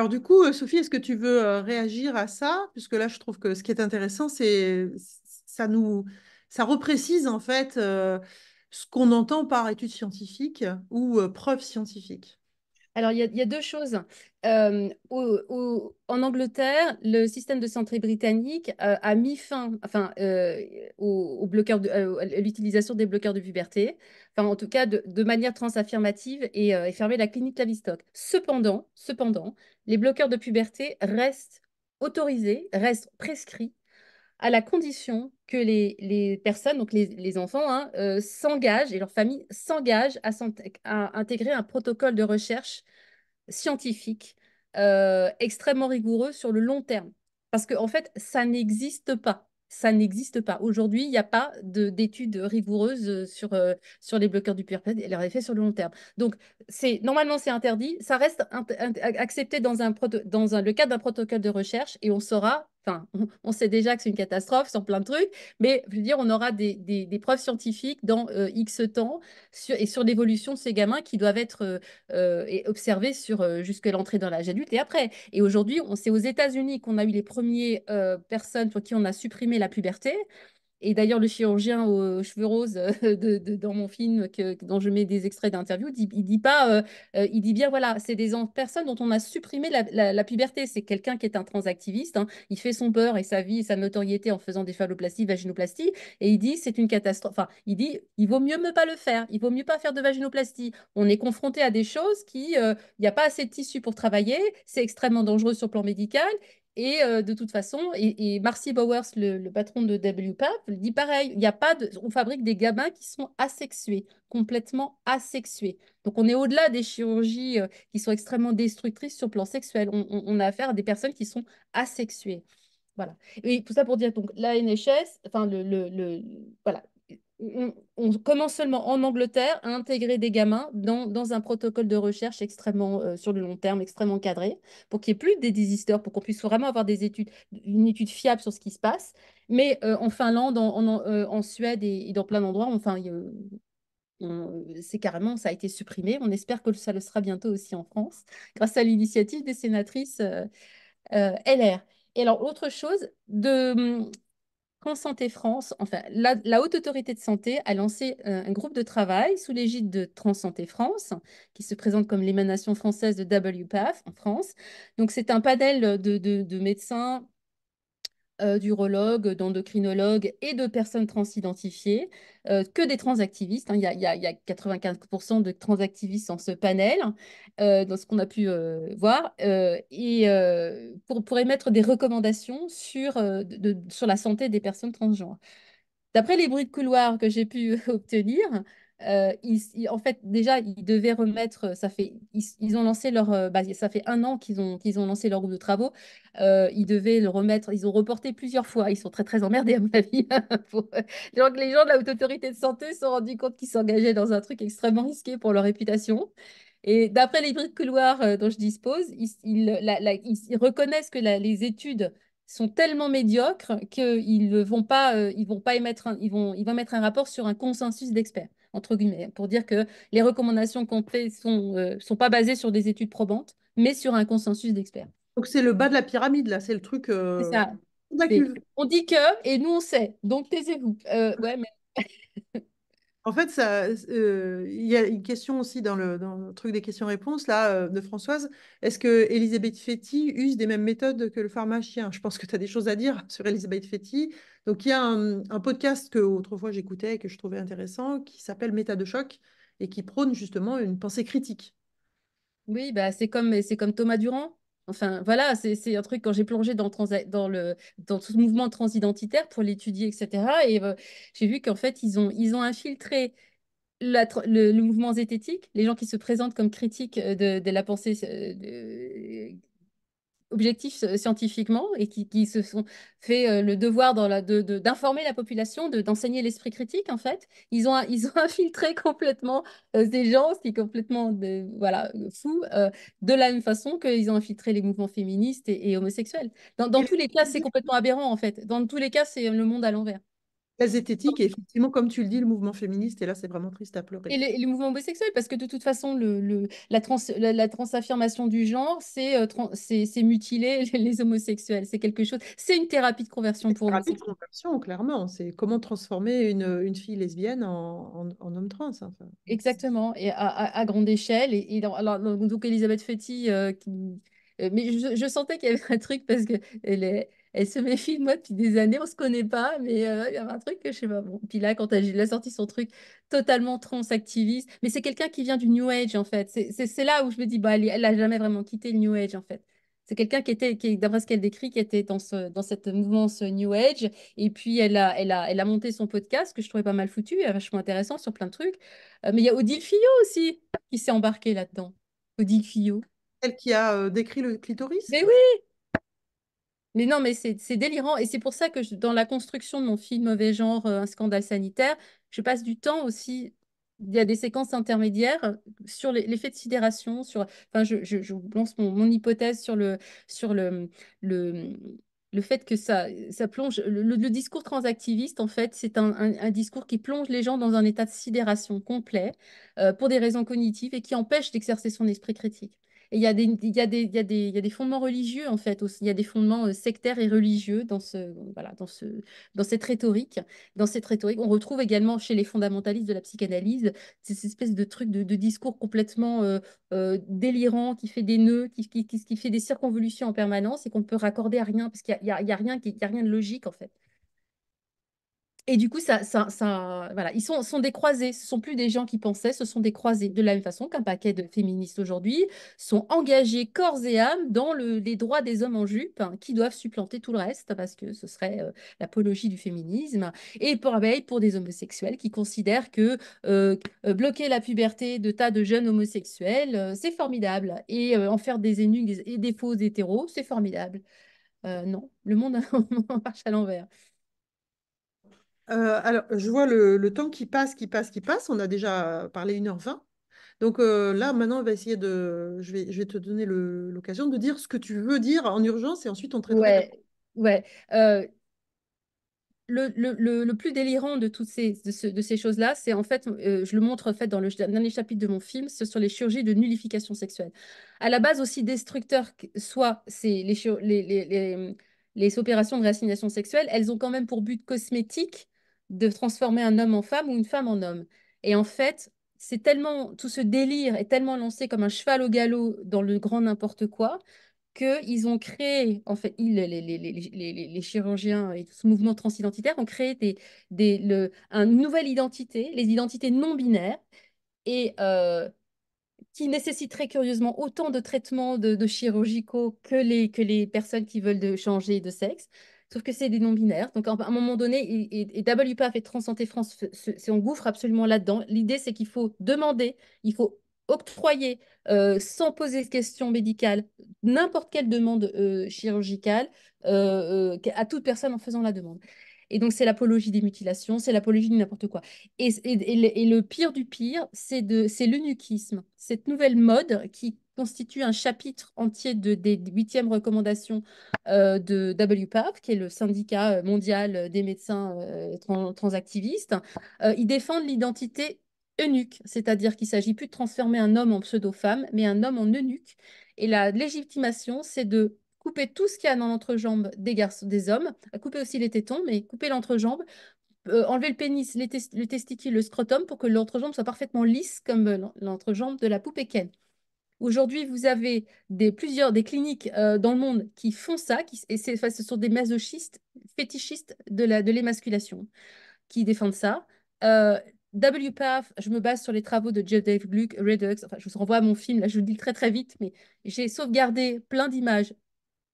Speaker 1: Alors du coup, Sophie, est-ce que tu veux réagir à ça? Puisque là, je trouve que ce qui est intéressant, c'est ça nous ça reprécise en fait ce qu'on entend par étude scientifique ou preuve scientifique.
Speaker 2: Alors, il y a deux choses. En Angleterre, le système de santé britannique a mis fin aux bloqueurs à l'utilisation des bloqueurs de puberté, enfin, en tout cas de manière transaffirmative et fermé la clinique Tavistock. Cependant, les bloqueurs de puberté restent autorisés, restent prescrits à la condition que les personnes, donc les enfants, hein, s'engagent et leurs familles s'engagent à intégrer un protocole de recherche scientifique extrêmement rigoureux sur le long terme. Parce qu'en fait, ça n'existe pas. Ça n'existe pas. Aujourd'hui, il n'y a pas d'études rigoureuses sur les bloqueurs du puberté et leurs effets sur le long terme. Donc, normalement, c'est interdit. Ça reste accepté dans le cadre d'un protocole de recherche et on saura, enfin, on sait déjà que c'est une catastrophe sur plein de trucs, mais je veux dire, on aura des preuves scientifiques dans X temps et sur l'évolution de ces gamins qui doivent être et observé sur jusque l'entrée dans l'âge adulte et après. Et aujourd'hui, c'est aux États-Unis qu'on a eu les premières personnes pour qui on a supprimé la puberté. Et d'ailleurs, le chirurgien aux cheveux roses dans mon film dont je mets des extraits d'interview, il dit pas, il dit bien, voilà, c'est personnes dont on a supprimé la puberté. C'est quelqu'un qui est un transactiviste, hein. Il fait son beurre et sa vie et sa notoriété en faisant des phalloplasties, vaginoplasties. Et il dit, c'est une catastrophe. Enfin, il dit, il vaut mieux ne pas le faire. Il vaut mieux pas faire de vaginoplastie. On est confronté à des choses il n'y a pas assez de tissu pour travailler. C'est extrêmement dangereux sur le plan médical. Et de toute façon, et Marcy Bowers, le patron de WPAP, dit pareil, il y a pas on fabrique des gamins qui sont asexués, complètement asexués. Donc on est au-delà des chirurgies qui sont extrêmement destructrices sur le plan sexuel. On a affaire à des personnes qui sont asexuées. Voilà. Et tout ça pour dire, donc la NHS, enfin voilà, on commence seulement en Angleterre à intégrer des gamins dans un protocole de recherche extrêmement, sur le long terme, extrêmement cadré, pour qu'il n'y ait plus des désisteurs, pour qu'on puisse vraiment avoir une étude fiable sur ce qui se passe. Mais en Finlande, en Suède et dans plein d'endroits, enfin, c'est carrément, ça a été supprimé. On espère que ça le sera bientôt aussi en France, grâce à l'initiative des sénatrices LR. Et alors, autre chose, Santé France, enfin, la Haute Autorité de Santé a lancé un groupe de travail sous l'égide de Santé France, qui se présente comme l'émanation française de WPAF en France. Donc, c'est un panel de médecins, d'urologues, d'endocrinologues et de personnes transidentifiées, que des transactivistes, hein. Il y a 95% de transactivistes dans ce panel, dans ce qu'on a pu voir, et pour émettre des recommandations sur la santé des personnes transgenres. D'après les bruits de couloir que j'ai pu obtenir, en fait, déjà, ils devaient remettre, ils ont lancé ça fait 1 an qu'ils ont lancé leur groupe de travaux. Ils devaient le remettre, ils ont reporté plusieurs fois. Ils sont très, très emmerdés, à mon avis. Les gens de la Haute Autorité de Santé se sont rendus compte qu'ils s'engageaient dans un truc extrêmement risqué pour leur réputation. Et d'après les bruits de couloir dont je dispose, ils reconnaissent que les études sont tellement médiocres qu'ils ne vont pas, ils vont pas ils vont mettre un rapport sur un consensus d'experts, entre guillemets, pour dire que les recommandations qu'on fait sont pas basées sur des études probantes, mais sur un consensus d'experts.
Speaker 1: Donc c'est le bas de la pyramide, là, c'est le truc
Speaker 2: C'est ça.
Speaker 1: de la cuve.
Speaker 2: On dit que, et nous on sait, donc taisez-vous. Ouais, mais
Speaker 1: En fait, il y a une question aussi dans le truc des questions-réponses là, de Françoise. Est-ce que Elisabeth Fetty use des mêmes méthodes que le pharmacien? Je pense que tu as des choses à dire sur Elisabeth Fetty. Donc, il y a un podcast que autrefois j'écoutais et que je trouvais intéressant qui s'appelle Méta de choc et qui prône justement une pensée critique.
Speaker 2: oui, bah, c'est comme Thomas Durand. Enfin, voilà, c'est un truc quand j'ai plongé dans ce mouvement transidentitaire pour l'étudier, etc. Et j'ai vu qu'en fait, ils ont infiltré le mouvement zététique, les gens qui se présentent comme critiques de la pensée objectifs scientifiquement et qui se sont fait le devoir d'informer la population, d'enseigner l'esprit critique, en fait. Ils ont infiltré complètement ces gens, ce qui est complètement voilà, fou, de la même façon qu'ils ont infiltré les mouvements féministes et homosexuels. Dans tous les cas, c'est complètement aberrant, en fait. Dans tous les cas, c'est le monde à l'envers.
Speaker 1: Très zététique, et effectivement, comme tu le dis, le mouvement féministe, et là, c'est vraiment triste à pleurer.
Speaker 2: Et les mouvements homosexuels, parce que de toute façon, la transaffirmation du genre, c'est mutiler les homosexuels. C'est quelque chose, c'est une thérapie de conversion pour
Speaker 1: Thérapie de
Speaker 2: homosexuels.
Speaker 1: conversion, clairement. C'est comment transformer une fille lesbienne en homme trans. Enfin,
Speaker 2: Exactement, et à grande échelle. Alors, donc Elisabeth Fetty, mais je sentais qu'il y avait un truc parce que elle se méfie de moi depuis des années, on se connaît pas, mais il y avait un truc que je sais pas. Bon. Puis là, quand elle a sorti son truc totalement transactiviste, mais c'est quelqu'un qui vient du New Age en fait. C'est là où je me dis, bah, elle a jamais vraiment quitté le New Age en fait. C'est quelqu'un d'après ce qu'elle décrit, qui était dans cette mouvance New Age. Et puis, elle a monté son podcast, que je trouvais pas mal foutu, vachement intéressant sur plein de trucs. Mais il y a Odile Fillot aussi qui s'est embarquée là-dedans. Odile Fillot.
Speaker 1: celle qui a décrit le clitoris.
Speaker 2: Mais oui, mais non, mais c'est délirant. Et c'est pour ça que dans la construction de mon film Mauvais genre, un scandale sanitaire, je passe du temps aussi. Il y a des séquences intermédiaires sur l'effet de sidération. Enfin, je lance mon hypothèse le, le fait que ça plonge. Le discours transactiviste, en fait, c'est un discours qui plonge les gens dans un état de sidération complet pour des raisons cognitives et qui empêche d'exercer son esprit critique. Et il y a des fondements religieux, en fait, aussi. Il y a des fondements sectaires et religieux voilà, dans cette rhétorique. Dans cette rhétorique, on retrouve également chez les fondamentalistes de la psychanalyse ces espèces de trucs de discours complètement délirant, qui fait des nœuds, qui fait des circonvolutions en permanence et qu'on peut raccorder à rien, parce qu'il y a rien il y a rien de logique, en fait. Et du coup, voilà, ils sont des croisés. Ce sont plus des gens qui pensaient, ce sont des croisés. De la même façon qu'un paquet de féministes aujourd'hui sont engagés corps et âme dans les droits des hommes en jupe, hein, qui doivent supplanter tout le reste parce que ce serait l'apologie du féminisme. Et pareil pour des homosexuels qui considèrent que bloquer la puberté de tas de jeunes homosexuels, c'est formidable. Et en faire des eunuques et des faux hétéros, c'est formidable. Non, le monde marche à l'envers.
Speaker 1: Alors, je vois le temps qui passe, qui passe, qui passe. On a déjà parlé 1h20. Donc là, maintenant, on va essayer je vais te donner l'occasion de dire ce que tu veux dire en urgence et ensuite on traitera de...
Speaker 2: Ouais, ouais. Le plus délirant de de ces choses-là, c'est en fait, je le montre en fait dans le dernier chapitre de mon film, c'est sur les chirurgies de nullification sexuelle. À la base, aussi destructeurs soit c'est les opérations de réassignation sexuelle, elles ont quand même pour but cosmétique de transformer un homme en femme ou une femme en homme. Et en fait, tout ce délire est tellement lancé comme un cheval au galop dans le grand n'importe quoi qu'ils ont créé, en fait, les chirurgiens et tout ce mouvement transidentitaire ont créé une nouvelle identité, les identités non binaires, et qui nécessiterait curieusement autant de traitements de chirurgicaux que les personnes qui veulent changer de sexe. Sauf que c'est des non-binaires. Donc, à un moment donné, et WPAF et Transsanté France s'engouffrent absolument là-dedans. L'idée, c'est qu'il faut demander, il faut octroyer, sans poser de questions médicales, n'importe quelle demande chirurgicale à toute personne en faisant la demande. Et donc, c'est l'apologie des mutilations, c'est l'apologie de n'importe quoi. Et le pire du pire, c'est l'eunuchisme, cette nouvelle mode qui constitue un chapitre entier des 8e recommandations de WPAP, qui est le syndicat mondial des médecins transactivistes. Ils défendent l'identité eunuque, c'est-à-dire qu'il ne s'agit plus de transformer un homme en pseudo-femme, mais un homme en eunuque. Et la légitimation, c'est de couper tout ce qu'il y a dans l'entrejambe des garçons, des hommes, couper aussi les tétons, mais couper l'entrejambe, enlever le pénis, le testicule, le scrotum pour que l'entrejambe soit parfaitement lisse comme l'entrejambe de la poupée Ken. Aujourd'hui, vous avez des cliniques dans le monde qui font ça, enfin, ce sont des masochistes, fétichistes de l'émasculation qui défendent ça. WPAF, je me base sur les travaux de Jeff Dave Gluck, Redux, enfin, je vous renvoie à mon film, là je vous le dis très très vite, mais j'ai sauvegardé plein d'images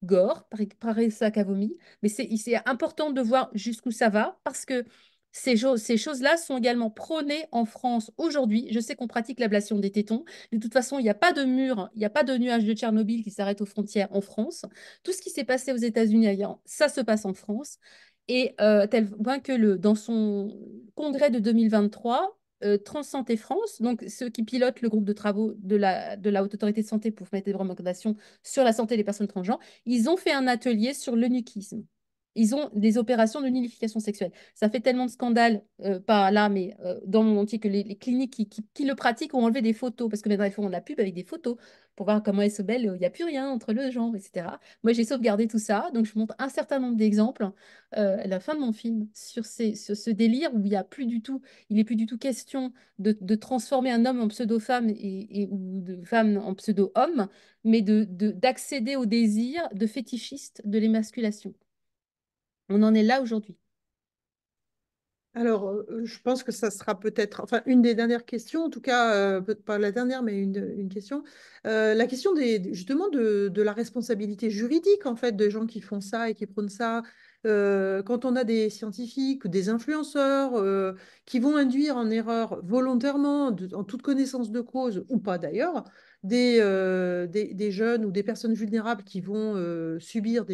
Speaker 2: gore, pareil sac à vomi, mais c'est important de voir jusqu'où ça va parce que ces choses-là sont également prônées en France aujourd'hui. Je sais qu'on pratique l'ablation des tétons. De toute façon, il n'y a pas de mur, il n'y a pas de nuage de Tchernobyl qui s'arrête aux frontières en France. Tout ce qui s'est passé aux États-Unis ailleurs, ça se passe en France. Et tel point que dans son congrès de 2023, Transsanté France, donc ceux qui pilotent le groupe de travaux de la Haute Autorité de Santé pour mettre des recommandations sur la santé des personnes transgenres, ils ont fait un atelier sur l'eunuchisme. Ils ont des opérations de nullification sexuelle. Ça fait tellement de scandales, pas là, mais dans le monde entier, que les cliniques qui le pratiquent ont enlevé des photos, parce que maintenant ils font de la pub avec des photos pour voir comment elles se belle, il n'y a plus rien entre le genre, etc. Moi, j'ai sauvegardé tout ça, donc je montre un certain nombre d'exemples à la fin de mon film sur ce délire où il n'est plus du tout question de transformer un homme en pseudo-femme ou de femme en pseudo-homme, mais d'accéder au désir de fétichiste de l'émasculation. On en est là aujourd'hui.
Speaker 1: Alors, je pense que ça sera peut-être, enfin, une des dernières questions, en tout cas, pas la dernière, mais une question. La question justement de la responsabilité juridique, en fait, de gens qui font ça et qui prônent ça. Quand on a des scientifiques ou des influenceurs qui vont induire en erreur volontairement, en toute connaissance de cause, ou pas d'ailleurs, des jeunes ou des personnes vulnérables qui vont subir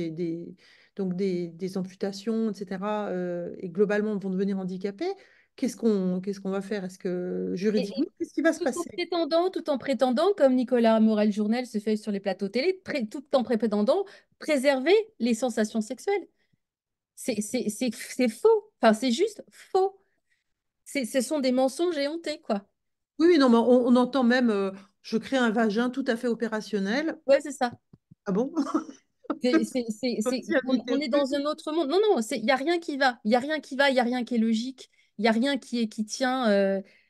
Speaker 1: donc des amputations, etc., et globalement vont devenir handicapés, qu'est-ce qu'on va faire? Est-ce que
Speaker 2: Et
Speaker 1: juridiquement, qu'est-ce qui va se
Speaker 2: tout en
Speaker 1: passer?
Speaker 2: prétendant, comme Nicolas Morel-Journel se fait sur les plateaux télé, tout en prétendant préserver les sensations sexuelles. C'est faux. Enfin, c'est juste faux. Ce sont des mensonges éhontés, quoi.
Speaker 1: Oui, oui, non, mais on entend même, je crée un vagin tout à fait opérationnel.
Speaker 2: Ouais, c'est ça.
Speaker 1: Ah bon? Comme si elle
Speaker 2: On
Speaker 1: n'était
Speaker 2: est
Speaker 1: plus.
Speaker 2: dans un autre monde. Non, non, il n'y a rien qui va. Il n'y a rien qui va, il n'y a rien qui est logique. Il n'y a rien qui tient.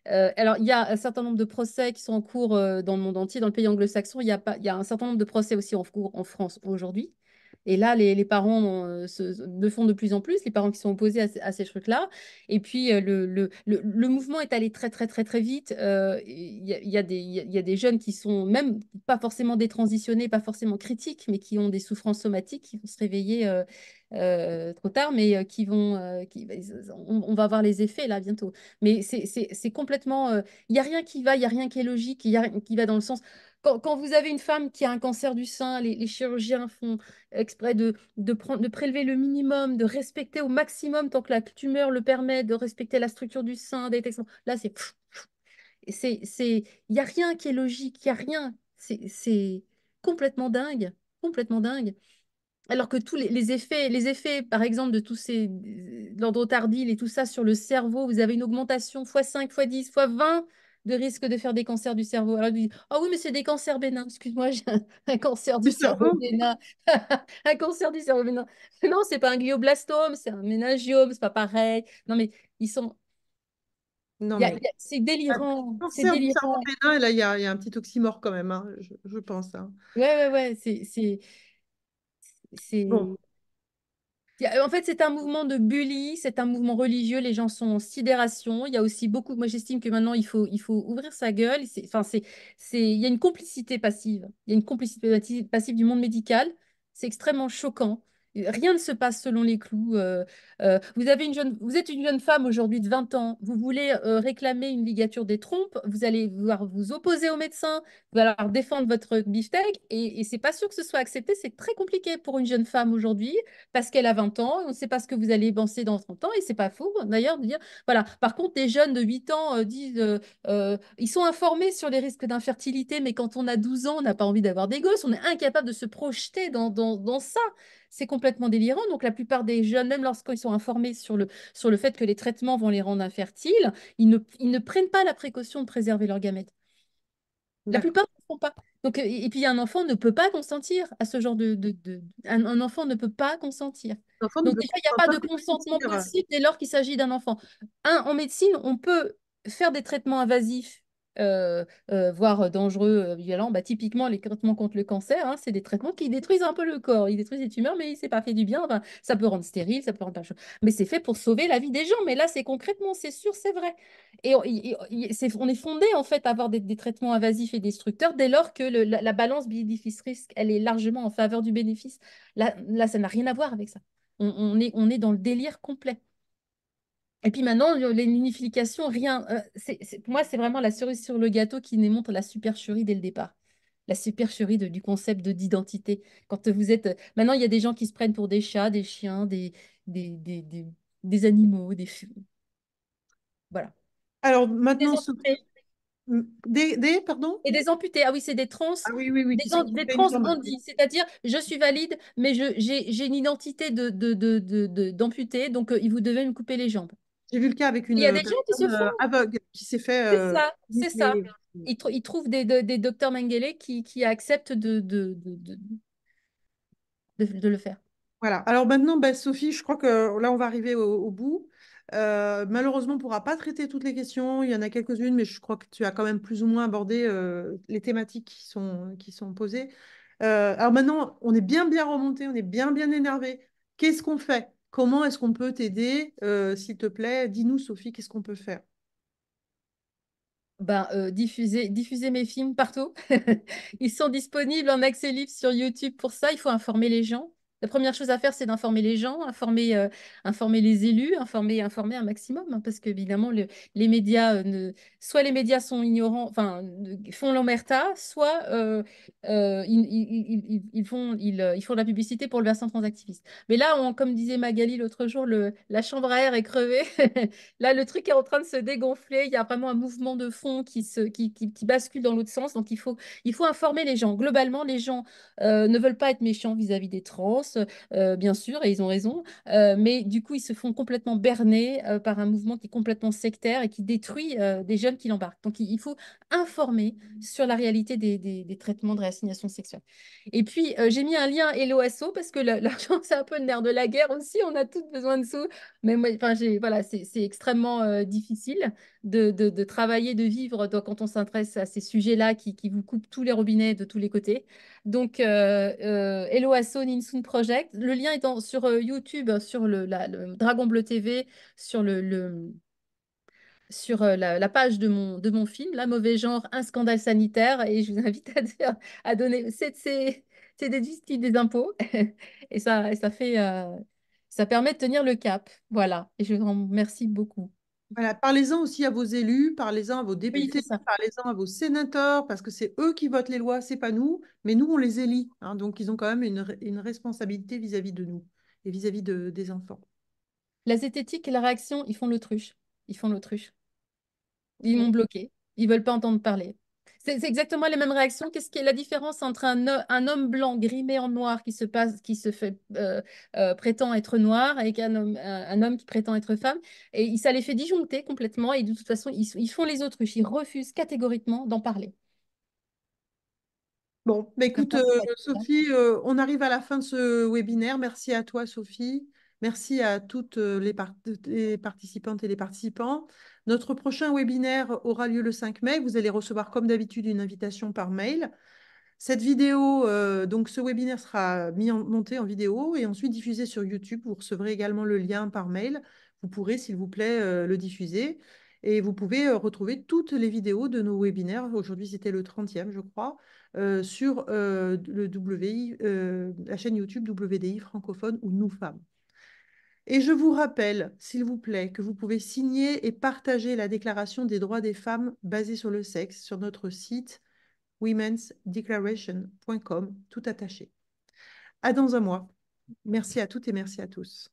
Speaker 2: Alors, il y a un certain nombre de procès qui sont en cours dans le monde entier, dans le pays anglo-saxon. Il y a un certain nombre de procès aussi en cours en France aujourd'hui. Et là, les parents le font de plus en plus, les parents qui sont opposés à ces trucs-là. Et puis, le mouvement est allé très, très, très, très vite. Il y a des jeunes qui sont même pas forcément détransitionnés, pas forcément critiques, mais qui ont des souffrances somatiques, qui vont se réveiller trop tard, mais on va voir les effets là bientôt. Mais c'est complètement. Il n'y a rien qui va, il n'y a rien qui est logique, il n'y a rien qui va dans le sens. Quand vous avez une femme qui a un cancer du sein, les chirurgiens font exprès de prélever le minimum, de respecter au maximum, tant que la tumeur le permet, de respecter la structure du sein, des textes. Là, il n'y a rien qui est logique, il n'y a rien. C'est complètement dingue, complètement dingue. Alors que tous les effets, par exemple, de tous l'androtardile et tout ça sur le cerveau, vous avez une augmentation x5, x10, x20 de risque de faire des cancers du cerveau. Alors, ils disent, ah oui, mais c'est des cancers bénins. Excuse-moi, j'ai un cancer du
Speaker 1: Du
Speaker 2: cerveau
Speaker 1: cerveau.
Speaker 2: bénin. Un cancer du cerveau bénin. Non, c'est pas un glioblastome, c'est un méningiome, c'est pas pareil. Non, mais ils sont.
Speaker 1: Non, mais
Speaker 2: C'est délirant, c'est
Speaker 1: cancer du cerveau
Speaker 2: délirant.
Speaker 1: bénin, et là, il y a un petit oxymore quand même, hein, je pense, hein.
Speaker 2: Ouais, ouais, ouais,
Speaker 1: Bon,
Speaker 2: c'est. En fait, c'est un mouvement de bully, c'est un mouvement religieux, les gens sont en sidération. Il y a aussi beaucoup, moi j'estime que maintenant il faut ouvrir sa gueule. Il y a une complicité passive. Il y a une complicité passive du monde médical. C'est extrêmement choquant. Rien ne se passe selon les clous. Vous êtes une jeune femme aujourd'hui de 20 ans. Vous voulez réclamer une ligature des trompes. Vous allez devoir vous opposer au médecin. Vous allez alors défendre votre beefsteak. Et c'est pas sûr que ce soit accepté. C'est très compliqué pour une jeune femme aujourd'hui parce qu'elle a 20 ans, on ne sait pas ce que vous allez penser dans 30 ans, et c'est pas faux d'ailleurs de dire, voilà. Par contre, des jeunes de 8 ans disent, ils sont informés sur les risques d'infertilité, mais quand on a 12 ans, on n'a pas envie d'avoir des gosses, on est incapable de se projeter dans ça. C'est complètement délirant. Donc, la plupart des jeunes, même lorsqu'ils sont informés sur le fait que les traitements vont les rendre infertiles, ils ne prennent pas la précaution de préserver leurs gamètes. La
Speaker 1: d'accord.
Speaker 2: plupart ne le font pas. Donc, et puis, un enfant ne peut pas consentir à ce genre un enfant ne peut pas consentir.
Speaker 1: L'enfant ne
Speaker 2: Donc,
Speaker 1: veut
Speaker 2: déjà, il n'y a pas
Speaker 1: pas
Speaker 2: de consentement
Speaker 1: consentir.
Speaker 2: possible dès lors qu'il s'agit d'un enfant. En médecine, on peut faire des traitements invasifs, voire dangereux, violents. Bah, typiquement, les traitements contre le cancer, hein, c'est des traitements qui détruisent un peu le corps. Ils détruisent les tumeurs, mais c'est pas fait du bien. Enfin, ça peut rendre stérile, ça peut rendre plein de choses. Mais c'est fait pour sauver la vie des gens. Mais là, c'est concrètement, c'est sûr, c'est vrai. Et on est fondé en fait à avoir des traitements invasifs et destructeurs dès lors que la balance bénéfice-risque, elle est largement en faveur du bénéfice. Là, ça n'a rien à voir avec ça. On est dans le délire complet. Et puis maintenant, l'unification, rien. Pour moi, c'est vraiment la cerise sur le gâteau qui démontre la supercherie dès le départ. La supercherie du concept d'identité. Quand vous êtes. Maintenant, il y a des gens qui se prennent pour des chats, des chiens, des animaux, voilà.
Speaker 1: Alors maintenant,
Speaker 2: Des
Speaker 1: Sophie,
Speaker 2: entités.
Speaker 1: Pardon?
Speaker 2: Et des amputés. Ah oui, c'est des trans,
Speaker 1: Ah oui, oui, oui, qui sont
Speaker 2: des
Speaker 1: coupés une
Speaker 2: trans
Speaker 1: jambe.
Speaker 2: handis. C'est-à-dire, je suis valide, mais j'ai une identité d'amputé, donc vous devez me couper les jambes.
Speaker 1: J'ai vu le cas avec
Speaker 2: Il
Speaker 1: une
Speaker 2: y a des gens qui se
Speaker 1: personne
Speaker 2: font.
Speaker 1: aveugle qui s'est fait
Speaker 2: C'est ça, c'est ça.
Speaker 1: museler.
Speaker 2: Ils trouvent des docteurs Mengele qui acceptent de le faire.
Speaker 1: Voilà. Alors maintenant, bah, Sophie, je crois que là, on va arriver au bout. Malheureusement, on ne pourra pas traiter toutes les questions. Il y en a quelques-unes, mais je crois que tu as quand même plus ou moins abordé les thématiques qui sont posées. Alors maintenant, on est bien remonté, on est bien énervé. Qu'est-ce qu'on fait? Comment est-ce qu'on peut t'aider? S'il te plaît, dis-nous, Sophie, qu'est-ce qu'on peut faire?
Speaker 2: Ben, diffuser mes films partout. Ils sont disponibles en accès libre sur YouTube pour ça. Il faut informer les gens. La première chose à faire, c'est d'informer les gens, informer les élus, informer un maximum, hein, parce qu'évidemment, les médias, soit les médias sont ignorants, enfin, font l'omerta, soit ils font de la publicité pour le versant transactiviste. Mais là, comme disait Magali l'autre jour, la chambre à air est crevée. Là, le truc est en train de se dégonfler. Il y a vraiment un mouvement de fond qui bascule dans l'autre sens. Donc, il faut informer les gens. Globalement, les gens ne veulent pas être méchants vis-à-vis des trans, bien sûr, et ils ont raison. Mais du coup, ils se font complètement berner par un mouvement qui est complètement sectaire et qui détruit des jeunes qui l'embarquent. Donc, il faut informer sur la réalité des traitements de réassignation sexuelle. Et puis, j'ai mis un lien Hello Asso parce que l'argent, c'est un peu le nerf de la guerre aussi. On a tous besoin de sous. Mais moi, enfin, voilà, c'est extrêmement difficile de travailler, de vivre quand on s'intéresse à ces sujets-là qui vous coupent tous les robinets de tous les côtés. Donc, Hello Asso Ninsun Project. Le lien est sur YouTube, sur le Dragon Bleu TV, sur sur la page de mon film, La Mauvais Genre, un scandale sanitaire. Et je vous invite à donner. C'est déductible des impôts. Et ça fait. Ça permet de tenir le cap. Voilà. Et je vous en remercie beaucoup.
Speaker 1: Voilà, parlez-en aussi à vos élus, parlez-en à vos
Speaker 2: Oui,
Speaker 1: députés,
Speaker 2: c'est ça.
Speaker 1: parlez-en à vos sénateurs, parce que c'est eux qui votent les lois, c'est pas nous, mais nous, on les élit, hein, donc ils ont quand même une responsabilité vis-à-vis de nous et vis-à-vis des enfants.
Speaker 2: La zététique et la réaction, ils font l'autruche. Ils font l'autruche. Ils
Speaker 1: Bon.
Speaker 2: m'ont bloqué. Ils veulent pas entendre parler. C'est exactement les mêmes réactions. Qu'est-ce qui est la différence entre un homme blanc grimé en noir qui se fait prétend être noir avec un homme qui prétend être femme et ça les fait disjoncter complètement et de toute façon ils font les autruches. Ils refusent catégoriquement d'en parler.
Speaker 1: Bon, bah
Speaker 2: Comme
Speaker 1: écoute,
Speaker 2: ça, c'est pas-
Speaker 1: Sophie, on arrive à la fin de ce webinaire. Merci à toi, Sophie. Merci à toutes les participantes et les participants. Notre prochain webinaire aura lieu le 5 mai. Vous allez recevoir, comme d'habitude, une invitation par mail. Cette vidéo, donc ce webinaire sera monté en vidéo et ensuite diffusé sur YouTube. Vous recevrez également le lien par mail. Vous pourrez, s'il vous plaît, le diffuser. Et vous pouvez retrouver toutes les vidéos de nos webinaires. Aujourd'hui, c'était le 30e, je crois, sur la chaîne YouTube WDI francophone ou Nous Femmes. Et je vous rappelle, s'il vous plaît, que vous pouvez signer et partager la Déclaration des droits des femmes basée sur le sexe sur notre site womensdeclaration.com, tout attaché. À dans un mois. Merci à toutes et merci à tous.